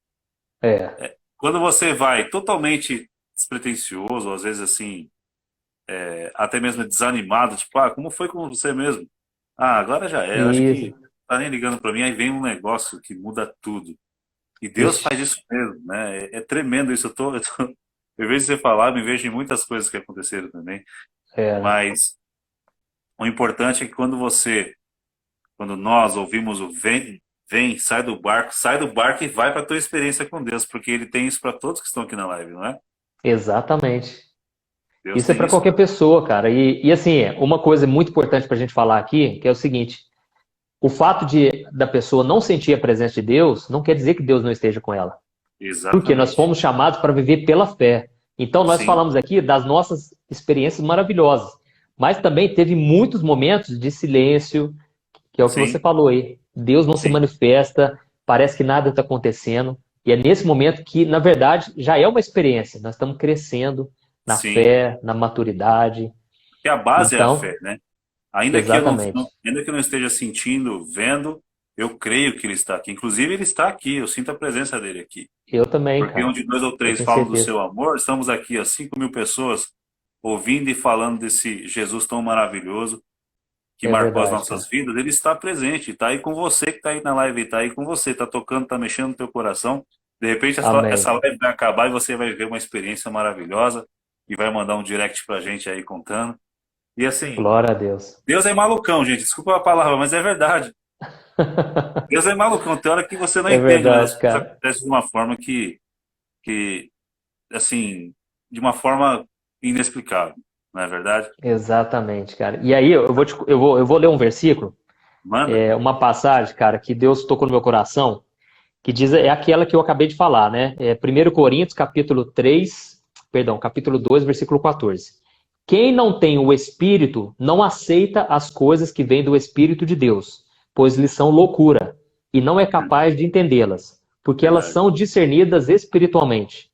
É, Quando você vai totalmente despretensioso, às vezes assim, até mesmo desanimado, tipo, ah, como foi com você mesmo? Ah, agora já é, acho isso. que tá nem ligando para mim, aí vem um negócio que muda tudo. E Deus Ixi, faz isso mesmo, né? É tremendo isso. Eu vejo você falar, me vejo em muitas coisas que aconteceram também. né? Mas o importante é que quando nós ouvimos o vem, vem, sai do barco e vai para a tua experiência com Deus, porque Ele tem isso para todos que estão aqui na live, não é? Exatamente. Deus Isso é tem para isso. qualquer pessoa, cara. E assim, uma coisa muito importante para a gente falar aqui, que é o seguinte: o fato de da pessoa não sentir a presença de Deus, não quer dizer que Deus não esteja com ela. Porque nós Exatamente. fomos chamados para viver pela fé. Então, nós Sim, falamos aqui das nossas experiências maravilhosas. Mas também teve muitos momentos de silêncio, que é o que você sim, falou aí. Deus não se sim, manifesta, parece que nada está acontecendo. E é nesse momento que, na verdade, já é uma experiência. Nós estamos crescendo na sim. fé, na maturidade. Porque a base é a Então, fé, né? exatamente. Ainda que eu não esteja sentindo, vendo, eu creio que Ele está aqui. Inclusive, Ele está aqui, eu sinto a presença dele aqui. Eu também, Porque cara. onde dois ou Eu três tenho falam do certeza. seu amor, estamos aqui, ó, 5.000 pessoas ouvindo e falando desse Jesus tão maravilhoso que É marcou as verdade, nossas cara. vidas. Ele está presente, está aí com você que está aí na live, está aí com você, está tocando, está mexendo no teu coração. De repente, essa Amém. live vai acabar e você vai ver uma experiência maravilhosa e vai mandar um direct pra gente aí contando. E assim, Glória a Deus. Deus é malucão, gente. Desculpa a palavra, mas é verdade. Deus é malucão. Tem hora que você não É entende, mas verdade, as coisas cara. acontecem de uma forma que assim, de uma forma inexplicável, não é verdade? Exatamente, cara. E aí eu vou ler um versículo, Manda. uma passagem, cara, que Deus tocou no meu coração, que diz, é aquela que eu acabei de falar, né? É 1 Coríntios, capítulo 3, perdão, capítulo 2, versículo 14. Quem não tem o Espírito não aceita as coisas que vêm do Espírito de Deus, pois lhes são loucura, e não é capaz de entendê-las, porque elas Verdade. são discernidas espiritualmente.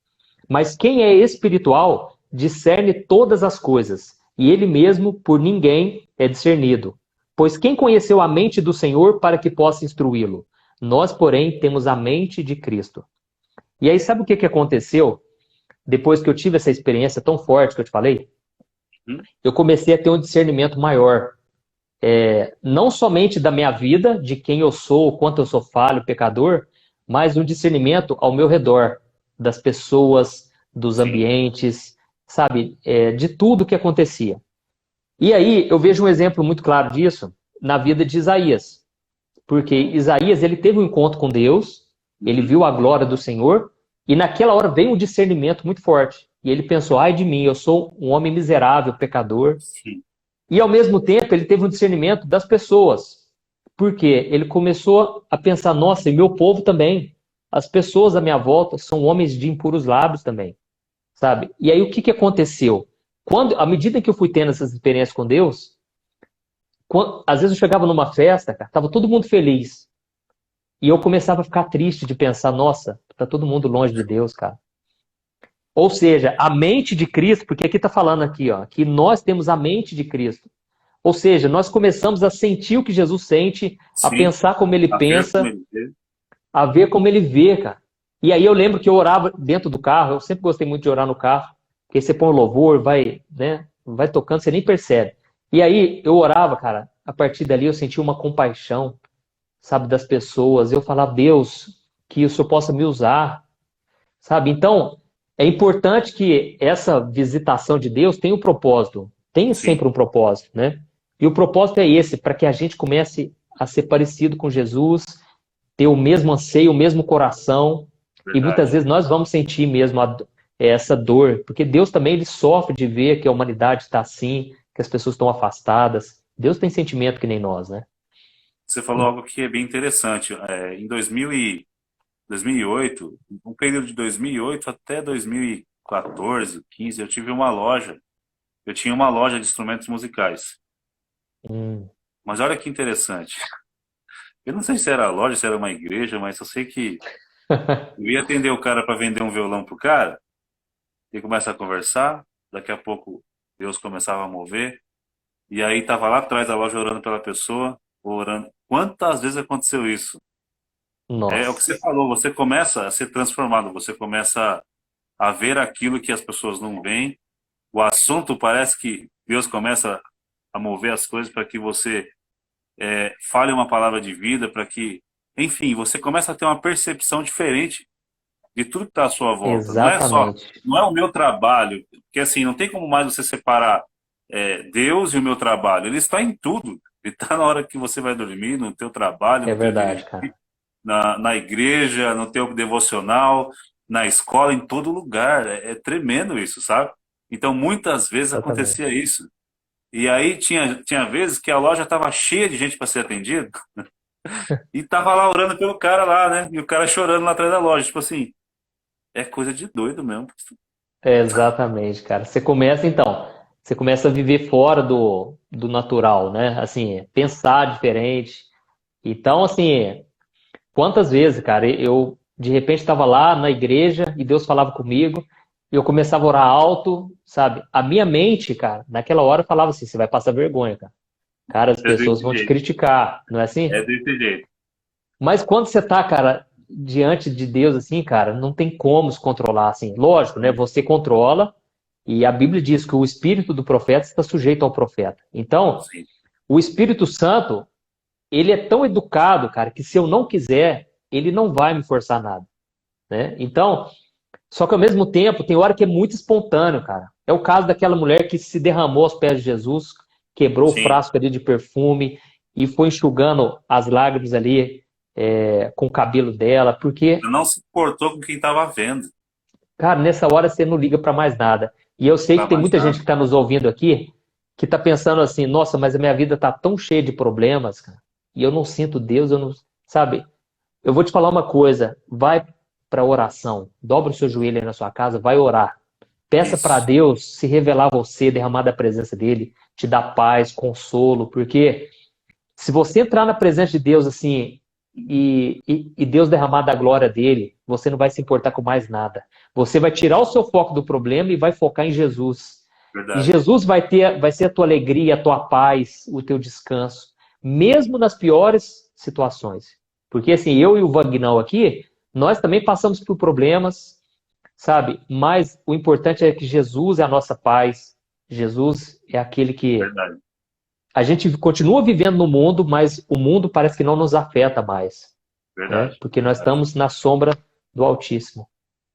Mas quem é espiritual discerne todas as coisas, e ele mesmo por ninguém é discernido. Pois quem conheceu a mente do Senhor para que possa instruí-lo? Nós, porém, temos a mente de Cristo. E aí, sabe o que que aconteceu depois que eu tive essa experiência tão forte que eu te falei? Hum? Eu comecei a ter um discernimento maior, não somente da minha vida, de quem eu sou, o quanto eu sou falho, pecador, mas um discernimento ao meu redor, das pessoas, dos Sim, ambientes, sabe, de tudo que acontecia. E aí eu vejo um exemplo muito claro disso na vida de Isaías, porque Isaías ele teve um encontro com Deus, ele uhum, viu a glória do Senhor e naquela hora veio um discernimento muito forte. E ele pensou: ai de mim, eu sou um homem miserável, pecador. sim, E ao mesmo tempo ele teve um discernimento das pessoas, porque ele começou a pensar: nossa, e meu povo também. As pessoas à minha volta são homens de impuros lábios também, sabe? E aí o que que aconteceu? À medida que eu fui tendo essas experiências com Deus, às vezes eu chegava numa festa, cara, tava todo mundo feliz. E eu começava a ficar triste de pensar: nossa, tá todo mundo longe de Deus, cara. Ou seja, a mente de Cristo, porque aqui tá falando aqui, ó, que nós temos a mente de Cristo. Ou seja, nós começamos a sentir o que Jesus sente, a Sim, pensar como ele a ver como pensa, ele vê. a ver como ele vê, cara. E aí eu lembro que eu orava dentro do carro, eu sempre gostei muito de orar no carro, porque você põe o louvor, vai, né, vai tocando, você nem percebe. E aí eu orava, cara, a partir dali eu sentia uma compaixão, sabe, das pessoas. Eu falava, Deus, que o Senhor possa me usar, sabe? Então, é importante que essa visitação de Deus tenha um propósito, tenha Sim, sempre um propósito, né? E o propósito é esse, para que a gente comece a ser parecido com Jesus, ter o mesmo anseio, o mesmo coração, e muitas verdade. vezes nós vamos sentir mesmo essa dor, porque Deus também ele sofre de ver que a humanidade está assim, que as pessoas estão afastadas. Deus tem sentimento que nem nós, né? Você falou algo que é bem interessante. Em 2008, um período de 2008 até 2014, 15, eu tive uma loja. Eu tinha uma loja de instrumentos musicais. Hum. Mas olha que interessante. Eu não sei se era loja, se era uma igreja, mas eu sei que eu ia atender o cara para vender um violão pro cara, e começa a conversar, daqui a pouco Deus começava a mover, e aí tava lá atrás da loja orando pela pessoa, orando. Quantas vezes aconteceu isso? É o que você Nossa, falou, você começa a ser transformado, você começa a ver aquilo que as pessoas não veem. O assunto parece que Deus começa a mover as coisas para que você fale uma palavra de vida, para que, enfim, você começa a ter uma percepção diferente de tudo que está à sua volta. Não é só, exatamente. não é o meu trabalho, porque assim, não tem como mais você separar Deus e o meu trabalho. Ele está em tudo. Ele está na hora que você vai dormir, no teu trabalho, É no teu verdade, dirigir, cara. na igreja, no teu devocional, na escola, em todo lugar. É tremendo isso, sabe? Então, muitas vezes acontecia Exatamente. isso. E aí tinha vezes que a loja estava cheia de gente para ser atendida e tava lá orando pelo cara lá, né? E o cara chorando lá atrás da loja. Tipo assim, é coisa de doido mesmo. Exatamente, cara. Você começa a viver fora do natural, né? Assim, pensar diferente. Então, assim, quantas vezes, cara, eu de repente estava lá na igreja e Deus falava comigo e eu começava a orar alto, sabe? A minha mente, cara, naquela hora falava assim: você vai passar vergonha, cara. Cara, as É pessoas desse vão te jeito. criticar, não é assim? É desse jeito. Mas quando você tá, cara, diante de Deus, assim, cara, não tem como se controlar, assim. Lógico, né? Você controla, e a Bíblia diz que o espírito do profeta está sujeito ao profeta. Então, Sim. o Espírito Santo, ele é tão educado, cara, que se eu não quiser, ele não vai me forçar nada, né? Então, só que ao mesmo tempo, tem hora que é muito espontâneo, cara. É o caso daquela mulher que se derramou aos pés de Jesus, quebrou o Sim. frasco ali de perfume e foi enxugando as lágrimas ali com o cabelo dela, porque, Não se importou com quem estava vendo. cara, nessa hora você não liga para mais nada. E eu sei que Para tem mais muita gente nada. que está nos ouvindo aqui que está pensando assim, nossa, mas a minha vida tá tão cheia de problemas, cara, e eu não sinto Deus, eu não, sabe? Eu vou te falar uma coisa, vai para oração, dobra o seu joelho aí na sua casa, vai orar. Peça para Isso. Deus se revelar a você, derramar da presença dele, te dar paz, consolo, porque se você entrar na presença de Deus assim e Deus derramar da glória dele, você não vai se importar com mais nada. Você vai tirar o seu foco do problema e vai focar em Jesus. E Verdade. Jesus vai ser a tua alegria, a tua paz, o teu descanso, mesmo nas piores situações. Porque assim, eu e o Vagnão aqui, nós também passamos por problemas, sabe? Mas o importante é que Jesus é a nossa paz. Jesus é aquele que Verdade. a gente continua vivendo no mundo, mas o mundo parece que não nos afeta mais, né? Verdade. Porque nós Verdade. estamos na sombra do Altíssimo.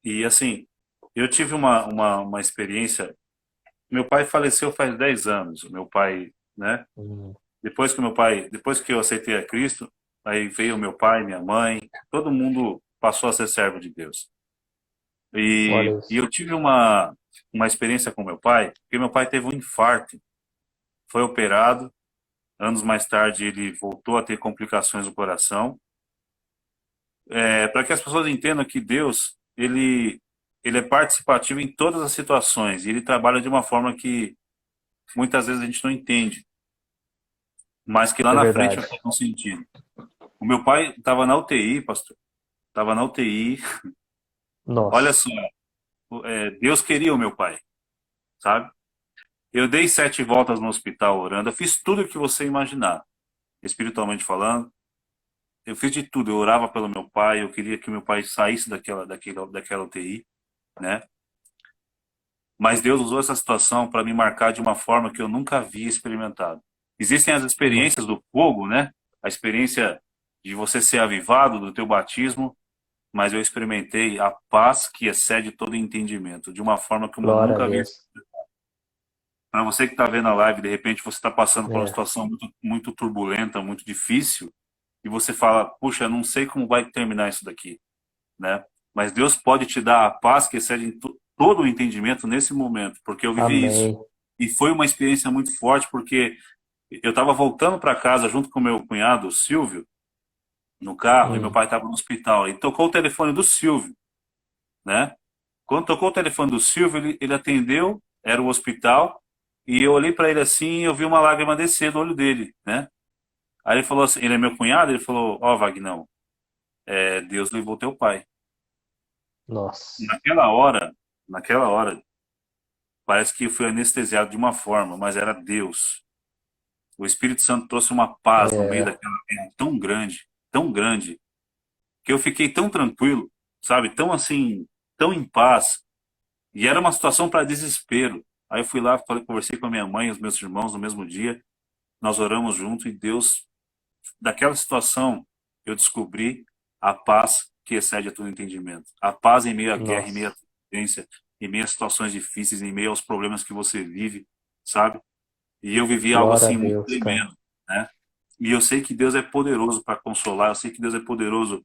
E assim, eu tive uma experiência. Meu pai faleceu faz 10 anos. O meu pai, né? Hum, Depois que eu aceitei a Cristo, aí veio meu pai, minha mãe, todo mundo passou a ser servo de Deus. E, olha e isso. eu tive uma experiência com meu pai, porque meu pai teve um infarto, foi operado, anos mais tarde ele voltou a ter complicações no coração. Para que as pessoas entendam que Deus, ele é participativo em todas as situações, e ele trabalha de uma forma que muitas vezes a gente não entende, mas que lá É na frente vai verdade. fazer um sentido. O meu pai estava na UTI, pastor, estava na UTI. Olha Nossa. só, Deus queria o meu pai, sabe? Eu dei 7 voltas no hospital orando, eu fiz tudo o que você imaginar, espiritualmente falando. Eu fiz de tudo, eu orava pelo meu pai, eu queria que meu pai saísse daquela UTI, né? Mas Deus usou essa situação para me marcar de uma forma que eu nunca havia experimentado. Existem as Nossa, experiências do fogo, né? A experiência de você ser avivado do teu batismo, mas eu experimentei a paz que excede todo entendimento, de uma forma como eu glória a nunca havia. Deus. Para você que está vendo a live, de repente você está passando por uma É, situação muito turbulenta, muito difícil, e você fala, puxa, eu não sei como vai terminar isso daqui, né? Mas Deus pode te dar a paz que excede todo o entendimento nesse momento, porque eu vivi isso. amém. E foi uma experiência muito forte, porque eu estava voltando para casa junto com meu cunhado, o Silvio, no carro, e meu Hum, pai estava no hospital. E tocou o telefone do Silvio, né? Quando tocou o telefone do Silvio, ele atendeu, era o hospital, e eu olhei para ele assim e eu vi uma lágrima descer do olho dele, né? Aí ele falou assim, ele é meu cunhado, ele falou, ó, Vagnão, Deus levou teu pai. nossa, Naquela hora, parece que eu fui anestesiado de uma forma, mas era Deus. O Espírito Santo trouxe uma paz no meio é, daquela guerra tão grande, que eu fiquei tão tranquilo, sabe? Tão assim, tão em paz. E era uma situação para desespero. Aí eu fui lá, conversei com a minha mãe e os meus irmãos no mesmo dia. Nós oramos junto e Deus, daquela situação, eu descobri a paz que excede a todo entendimento. A paz em meio à guerra, em meio à nossa, turbulência, em meio a situações difíceis, em meio aos problemas que você vive, sabe? E eu vivi algo glória a assim muito Deus, cara. tremendo, né? E eu sei que Deus é poderoso para consolar, eu sei que Deus é poderoso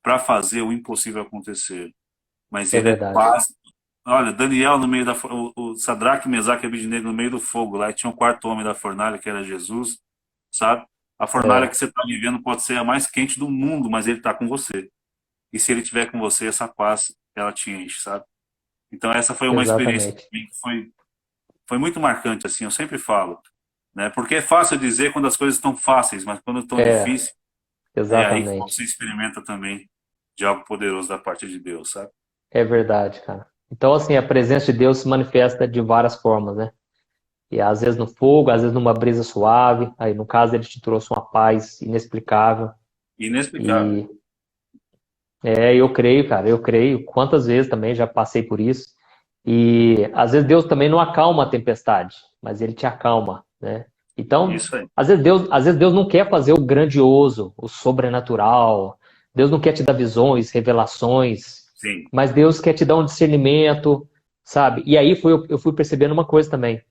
para fazer o impossível acontecer. Mas É ele é verdade. paz. Olha, Daniel no meio o Sadraque, Mesaque e Abednego no meio do fogo lá, e tinha um quarto homem da fornalha, que era Jesus, sabe? A fornalha É, que você está vivendo pode ser a mais quente do mundo, mas ele está com você. E se ele estiver com você, essa paz, ela te enche, sabe? Então essa foi uma experiência exatamente. que foi muito marcante, assim, eu sempre falo, né? Porque é fácil dizer quando as coisas estão fáceis, mas quando estão É, difíceis, é aí que exatamente. você experimenta também de algo poderoso da parte de Deus, sabe? É verdade, cara. Então, assim, a presença de Deus se manifesta de várias formas, né? E às vezes no fogo, às vezes numa brisa suave. Aí, no caso, ele te trouxe uma paz inexplicável. Inexplicável. E eu creio, cara, eu creio. Quantas vezes também já passei por isso. E às vezes Deus também não acalma a tempestade, mas ele te acalma, né? Então, Isso aí. às vezes Deus não quer fazer o grandioso, o sobrenatural. Deus não quer te dar visões, revelações, Sim. mas Deus quer te dar um discernimento, sabe? E aí eu fui percebendo uma coisa também.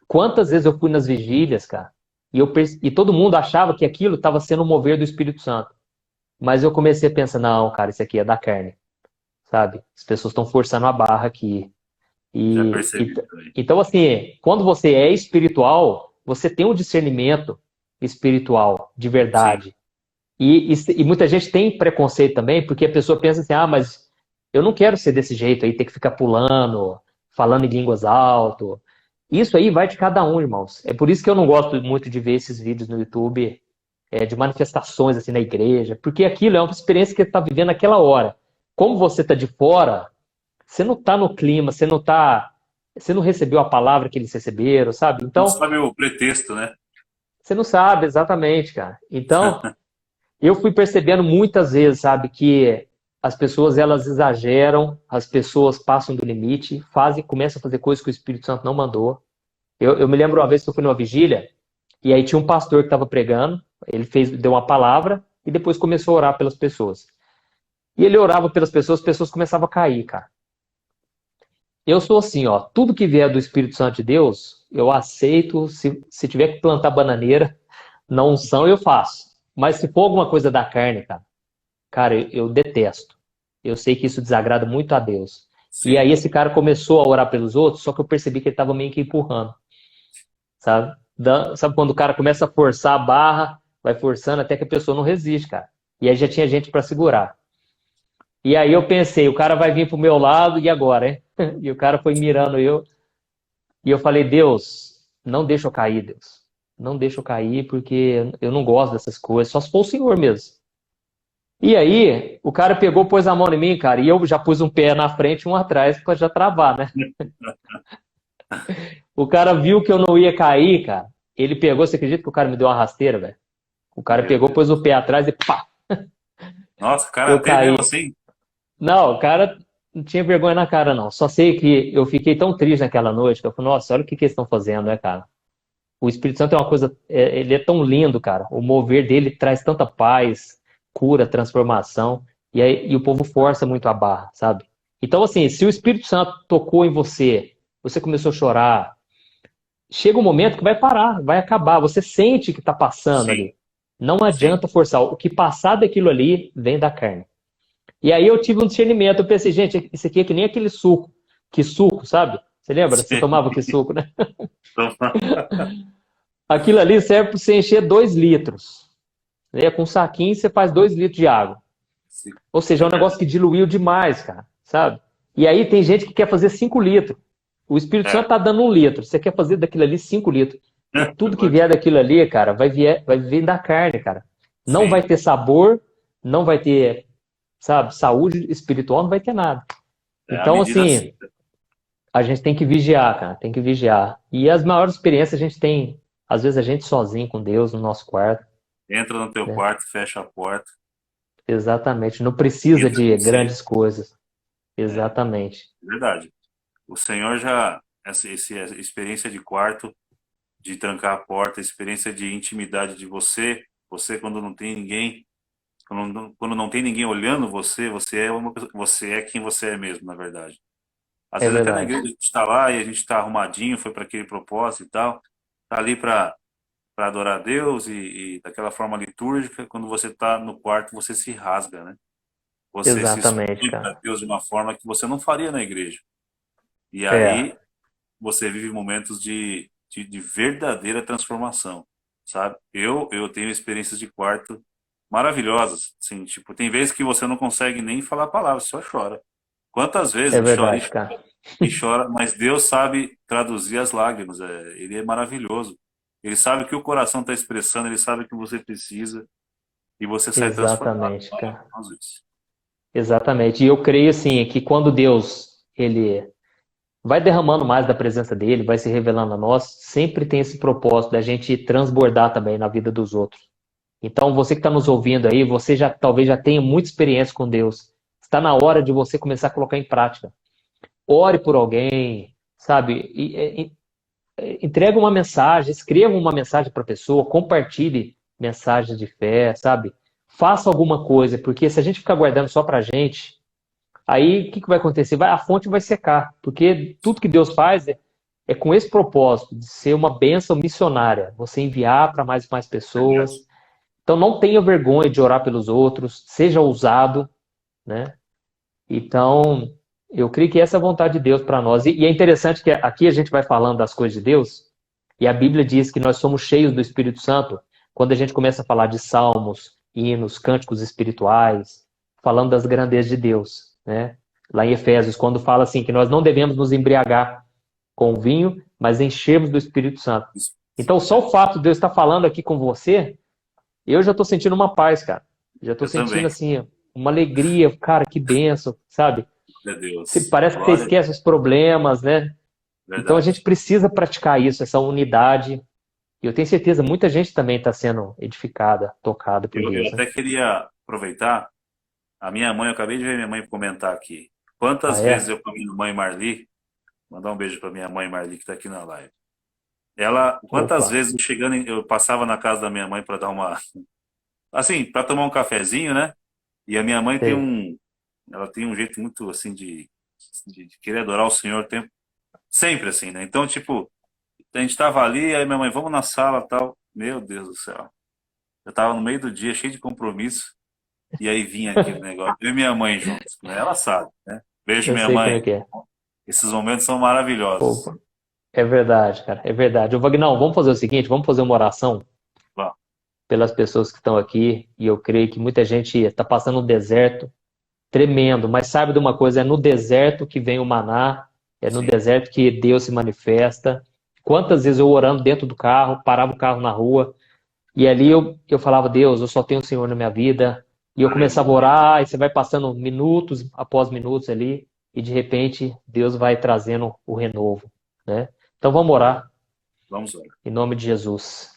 Quantas vezes eu fui nas vigílias, cara, e todo mundo achava que aquilo estava sendo um mover do Espírito Santo. Mas eu comecei a pensar, não, cara, isso aqui é da carne, sabe? As pessoas estão forçando a barra aqui. Já E, e- percebi também. então, assim, quando você é espiritual, você tem um discernimento espiritual, de Sim. verdade. E muita gente tem preconceito também, porque a pessoa pensa assim, ah, mas eu não quero ser desse jeito aí, ter que ficar pulando, falando em línguas alto. Isso aí vai de cada um, irmãos. É por isso que eu não gosto muito de ver esses vídeos no YouTube, de manifestações assim na igreja, porque aquilo é uma experiência que você está vivendo naquela hora. Como você está de fora, você não está no clima, você não recebeu a palavra que eles receberam, sabe? Não Então, sabe o pretexto, né? você não sabe exatamente, cara. Então, eu fui percebendo muitas vezes, sabe, que as pessoas elas exageram, as pessoas passam do limite, começam a fazer coisas que o Espírito Santo não mandou. Eu me lembro uma vez que eu fui numa vigília e aí tinha um pastor que estava pregando, deu uma palavra e depois começou a orar pelas pessoas. E ele orava pelas pessoas, as pessoas começavam a cair, cara. Eu sou assim, ó, tudo que vier do Espírito Santo de Deus, eu aceito. Se tiver que plantar bananeira na unção, eu faço. Mas se for alguma coisa da carne, cara, eu detesto. Eu sei que isso desagrada muito a Deus. E Sim. aí esse cara começou a orar pelos outros, só que eu percebi que ele estava meio que empurrando, sabe? Sabe quando o cara começa a forçar a barra, vai forçando até que a pessoa não resiste, cara. E aí já tinha gente para segurar. E aí eu pensei, o cara vai vir pro meu lado e agora, hein? E o cara foi mirando eu. E eu falei, Deus, não deixa eu cair, Deus. Não deixa eu cair, porque eu não gosto dessas coisas. Só se for o Senhor mesmo. E aí, o cara pegou, pôs a mão em mim, cara, e eu já pus um pé na frente e um atrás para já travar, né? O cara viu que eu não ia cair, cara. Ele pegou, você acredita que o cara me deu uma rasteira, velho? O cara Meu pegou, Deus. pôs o pé atrás e pá, Nossa, eu karatê mesmo caí. assim? Não, o cara não tinha vergonha na cara, não. Só sei que eu fiquei tão triste naquela noite que eu falei, nossa, olha o que que eles estão fazendo, né, cara? O Espírito Santo é uma coisa, ele é tão lindo, cara. O mover dele traz tanta paz, cura, transformação, e o povo força muito a barra, sabe? Então, assim, se o Espírito Santo tocou em você, você começou a chorar, chega um momento que vai parar, vai acabar. Você sente que está passando Sim, ali. Não sim. adianta forçar. O que passar daquilo ali vem da carne. E aí eu tive um discernimento. Eu pensei, gente, isso aqui é que nem aquele suco. Que suco, sabe? Você lembra? Você Sim. tomava que suco, né? Aquilo ali serve para você encher 2 litros. Né? Com um saquinho você faz 2 litros de água. Sim, Ou seja, é é um negócio que verdade. diluiu demais, cara. Sabe? E aí tem gente que quer fazer 5 litros. O Espírito Santo É, tá dando 1 litro. Você quer fazer daquilo ali 5 litros. E tudo que pode vier crer. daquilo ali, cara, vai vir da carne, cara. Não vai Sim, ter sabor, não vai ter, sabe, saúde espiritual, não vai ter nada. é a Então, medida assim, certa. a gente tem que vigiar, cara, tem que vigiar. E as maiores experiências a gente tem, às vezes a gente sozinho com Deus no nosso quarto, Entra no teu né? quarto, fecha a porta, Exatamente. Não precisa entra de você. grandes coisas. É, Exatamente. verdade. O Senhor já, essa experiência de quarto, de trancar a porta, experiência de intimidade de você quando não tem ninguém, quando não tem ninguém olhando você, você é quem você é mesmo, na verdade. Às É vezes até na verdade. igreja a gente está lá e a gente está arrumadinho, foi para aquele propósito e tal, tá ali para adorar a Deus e daquela forma litúrgica, quando você está no quarto, você se rasga, né? Você se Exatamente, expõe para cara. Deus de uma forma que você não faria na igreja. E É, aí você vive momentos de verdadeira transformação, sabe? Eu tenho experiências de quarto maravilhosas, assim, tipo, tem vezes que você não consegue nem falar palavras, só chora. Quantas vezes é eu chorei verdade, cara. e chora, mas Deus sabe traduzir as lágrimas, ele é maravilhoso. Ele sabe o que o coração está expressando, ele sabe o que você precisa e você sai transformado. Exatamente, cara. Maravilhoso isso. Exatamente. E eu creio assim que quando Deus ele vai derramando mais da presença dele, vai se revelando a nós, sempre tem esse propósito da gente transbordar também na vida dos outros. Então, você que está nos ouvindo aí, você já talvez já tenha muita experiência com Deus. Está na hora de você começar a colocar em prática. Ore por alguém, sabe? Entrega uma mensagem, escreva uma mensagem para a pessoa, compartilhe mensagens de fé, sabe? Faça alguma coisa, porque se a gente ficar guardando só para a gente, aí o que, que vai acontecer? A fonte vai secar, porque tudo que Deus faz é com esse propósito de ser uma bênção missionária, você enviar para mais e mais Verdade. pessoas. Então não tenha vergonha de orar pelos outros, seja ousado, né? Então, eu creio que essa é a vontade de Deus para nós. E é interessante que aqui a gente vai falando das coisas de Deus, e a Bíblia diz que nós somos cheios do Espírito Santo quando a gente começa a falar de salmos, hinos, cânticos espirituais, falando das grandezas de Deus, né? Lá em Efésios, quando fala assim que nós não devemos nos embriagar com o vinho, mas enchermos do Espírito Santo. Então, só É, o fato de Deus estar falando aqui com você, eu já estou sentindo uma paz, cara. Já estou eu sentindo também. assim, uma alegria, cara, que benção, sabe? Glória a Deus. Parece que você Glória a esquece Deus. os problemas, né? Então a Verdade. gente precisa praticar isso, essa unidade. E eu tenho certeza, muita gente também está sendo edificada, tocada por Eu Deus, né? até queria aproveitar. A minha mãe, eu acabei de ver minha mãe comentar aqui. Ah, Quantas vezes é? eu com a minha mãe Marli, mandar um beijo para minha mãe Marli que está aqui na live. Ela, quantas Opa, vezes eu passava na casa da minha mãe para dar uma, assim, para tomar um cafezinho, né? E a minha mãe sei. ela tem um jeito muito assim de querer adorar o Senhor sempre assim, né? Então, tipo, a gente tava ali, aí minha mãe, vamos na sala, tal. Meu Deus do céu. Eu tava no meio do dia, cheio de compromisso. E aí vinha aquele negócio. Eu e minha mãe juntos, né? Ela sabe, né? Beijo, Eu minha sei como é mãe. que é. Esses momentos são maravilhosos. Opa, é verdade, cara, é verdade. Ô, Vagnão, vamos fazer o seguinte, vamos fazer uma oração Bom, pelas pessoas que estão aqui, e eu creio que muita gente está passando um deserto tremendo, mas sabe de uma coisa, é no deserto que vem o maná, é no sim. deserto que Deus se manifesta. Quantas vezes eu orando dentro do carro, parava o carro na rua, e ali eu falava, Deus, eu só tenho o Senhor na minha vida, e eu começava a Aleluia. orar, e você vai passando minutos após minutos ali, e de repente Deus vai trazendo o renovo, né? Então vamos orar. Vamos orar. Em nome de Jesus.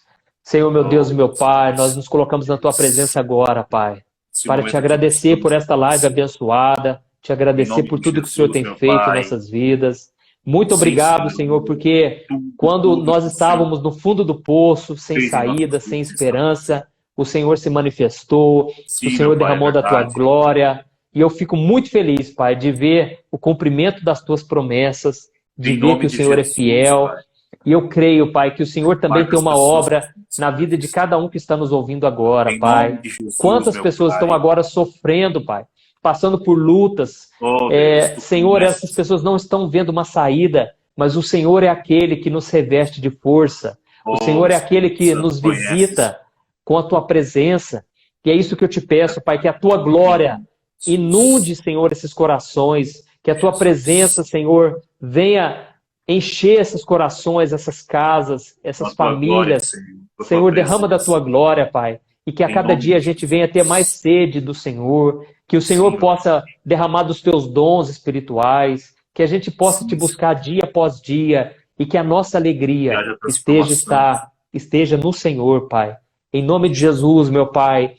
Senhor, meu Deus e meu Pai, nós nos colocamos na Tua presença agora, Pai, Esse para momento te aqui, agradecer por esta live Jesus. abençoada, te Em agradecer nome por de tudo que o Senhor Jesus, tem meu feito em Pai. nossas vidas. Muito Sim, obrigado, Senhor, Senhor. porque Tudo, quando tudo nós que o Senhor estávamos no fundo do poço, sem fez em saída, nossas sem vidas está bom. esperança, o Senhor se manifestou, o Sim, Senhor meu Pai, é derramou da Tua verdade. glória, e eu fico muito feliz, Pai, de ver o cumprimento das Tuas promessas, de Em ver que nome o de Senhor é Jesus, fiel, Pai. e eu creio, Pai, que o Senhor também Pai, que tem as uma pessoas obra na vida de cada um que está nos ouvindo agora, em nome Pai. de Jesus, Quantas meu pessoas estão Pai. agora sofrendo, Pai, passando por lutas. Oh, Deus, tu Senhor, essas conheces. pessoas não estão vendo uma saída, mas o Senhor é aquele que nos reveste de força. O Oh, Senhor é aquele Espírito que Santo, nos conheces. visita com a tua presença. E é isso que eu te peço, Pai, que a tua glória inunde, Jesus. Senhor, esses corações, que a tua presença, Jesus. Senhor, venha encher esses corações, essas casas, Com essas a tua glória, famílias. Senhor. Com a tua Senhor, derrama da tua presença. glória, Pai, e que a Em cada nome dia a de gente venha ter mais Jesus. sede do Senhor, que o Sim, Senhor meu possa derramar dos teus dons espirituais, que a gente possa te sim, Senhor. buscar dia após dia e que a nossa Que alegria haja transformação esteja no Senhor, Pai. Em nome em de Jesus. Jesus, meu Pai,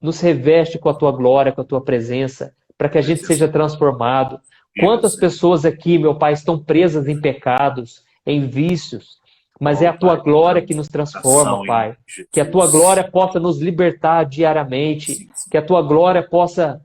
nos reveste com a tua glória, com a tua presença, para que a gente seja Presença transformado. viva, Quantas Senhor. pessoas aqui, meu Pai, estão presas em pecados, em vícios, mas é Oh, a tua Pai, glória que damos nos transforma, oração em nome Pai. de Que a tua glória Jesus. possa nos libertar diariamente, Sim, que a tua glória possa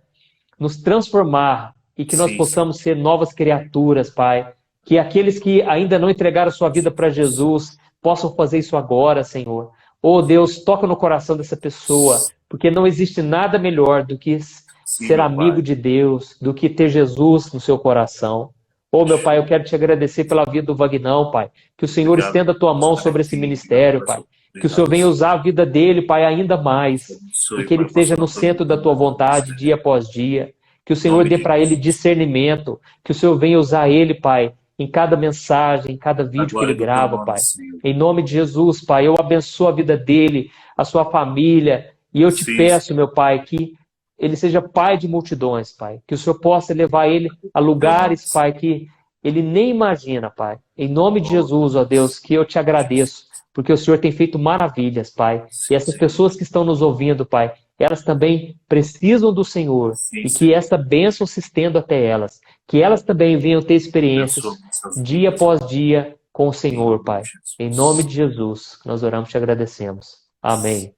nos transformar e que nós sim, Senhor. possamos ser novas criaturas, Pai. Que aqueles que ainda não entregaram sua vida para Jesus possam fazer isso agora, Senhor. Oh Deus, toca no coração dessa pessoa, porque não existe nada melhor do que Sim, ser meu Pai. amigo de Deus, do que ter Jesus no seu coração. Oh, meu Pai, eu quero te agradecer pela vida do Vagnão, Pai. Que o Senhor Obrigado estenda a tua por mão estar sobre esse aqui. Obrigado ministério, por Pai. essa Que o Senhor oportunidade, venha Senhor. usar a vida dele, Pai, ainda mais. E Abençoe, que ele Pai, esteja pastor no Antônio, centro da tua vontade, dia após dia. Que o em Senhor nome dê de para ele Jesus. discernimento. Que o Senhor venha usar ele, Pai, em cada mensagem, em cada A vídeo que ele glória do teu grava, nome, Pai. Senhor. Em nome de Jesus, Pai, eu abençoo a vida dele, a sua família. E eu te Sim, peço, meu Pai, que ele seja pai de multidões, Pai. Que o Senhor possa levar ele a teu nome, lugares, Pai, Senhor. que ele nem imagina, Pai. Em nome de Oh, Jesus, ó Deus, Deus. que eu te agradeço, porque o Senhor tem feito maravilhas, Pai. E Sim, essas Senhor. pessoas que estão nos ouvindo, Pai, elas também precisam do Senhor Sim, e que Senhor. essa bênção se estenda até elas. Que elas também venham ter Abençoa experiências nossas dia vidas, após dia com o em Senhor, nome de Pai. Em nome Jesus. de Jesus, nós oramos e te agradecemos. Amém.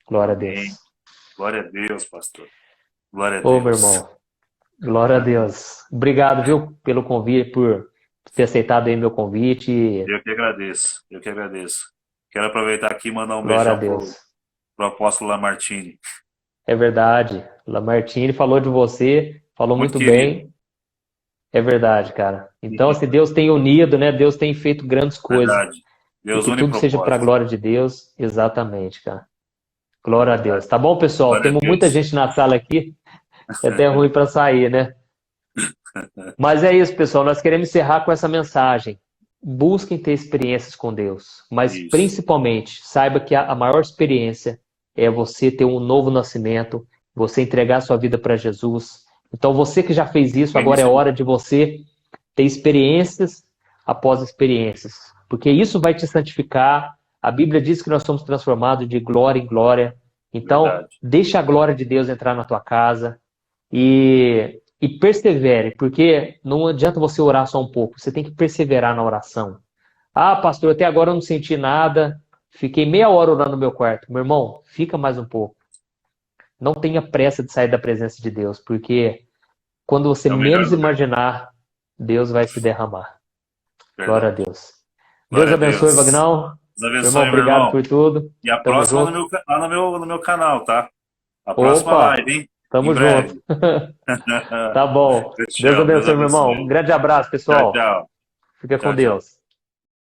Glória a Amém. Deus. Glória a Deus, pastor. Glória a Ô, meu Deus. irmão, glória a Deus. Obrigado, viu, pelo convite, por ter aceitado aí meu convite. Eu que agradeço. Eu que agradeço. Quero aproveitar aqui e mandar um Glória a beijão pro, Deus. pro apóstolo Lamartine. É verdade. Lamartine falou de você, falou Muito muito querido. bem. É verdade, cara. Então, se Deus tem unido, né? Deus tem feito grandes coisas. Verdade. E Deus que une tudo seja para a propósito. glória de Deus. Exatamente, cara. Glória a Deus. Verdade. Tá bom, pessoal? Glória a Temos muita Deus. gente na sala aqui. É até ruim para sair, né? Mas é isso, pessoal. Nós queremos encerrar com essa mensagem. Busquem ter experiências com Deus, mas Isso. principalmente saiba que a maior experiência é você ter um novo nascimento, você entregar sua vida para Jesus. Então, você que já fez isso, Bem agora é isso aí. hora de você ter experiências após experiências, porque isso vai te santificar. A Bíblia diz que nós somos transformados de glória em glória. Então, Verdade. deixa a glória de Deus entrar na tua casa e persevere, porque não adianta você orar só um pouco, você tem que perseverar na oração. Ah, pastor, até agora eu não senti nada, fiquei meia hora orando no meu quarto. Meu irmão, fica mais um pouco. Não tenha pressa de sair da presença de Deus, porque quando você É o melhor menos lugar. imaginar, Deus vai se derramar. Glória a Verdade. Deus. Deus Glória a abençoe, Deus. Vagnão. Deus Meu irmão, abençoe, meu obrigado irmão. por tudo. E a Tamo próxima junto. no meu canal, tá? A próxima Opa, live, hein? Em tamo junto. breve. Tá bom. Eu te Deus amo. Deus abençoe, meu irmão. abençoe. Um grande abraço, Tchau, pessoal. tchau. Fica com Tchau, tchau. Deus.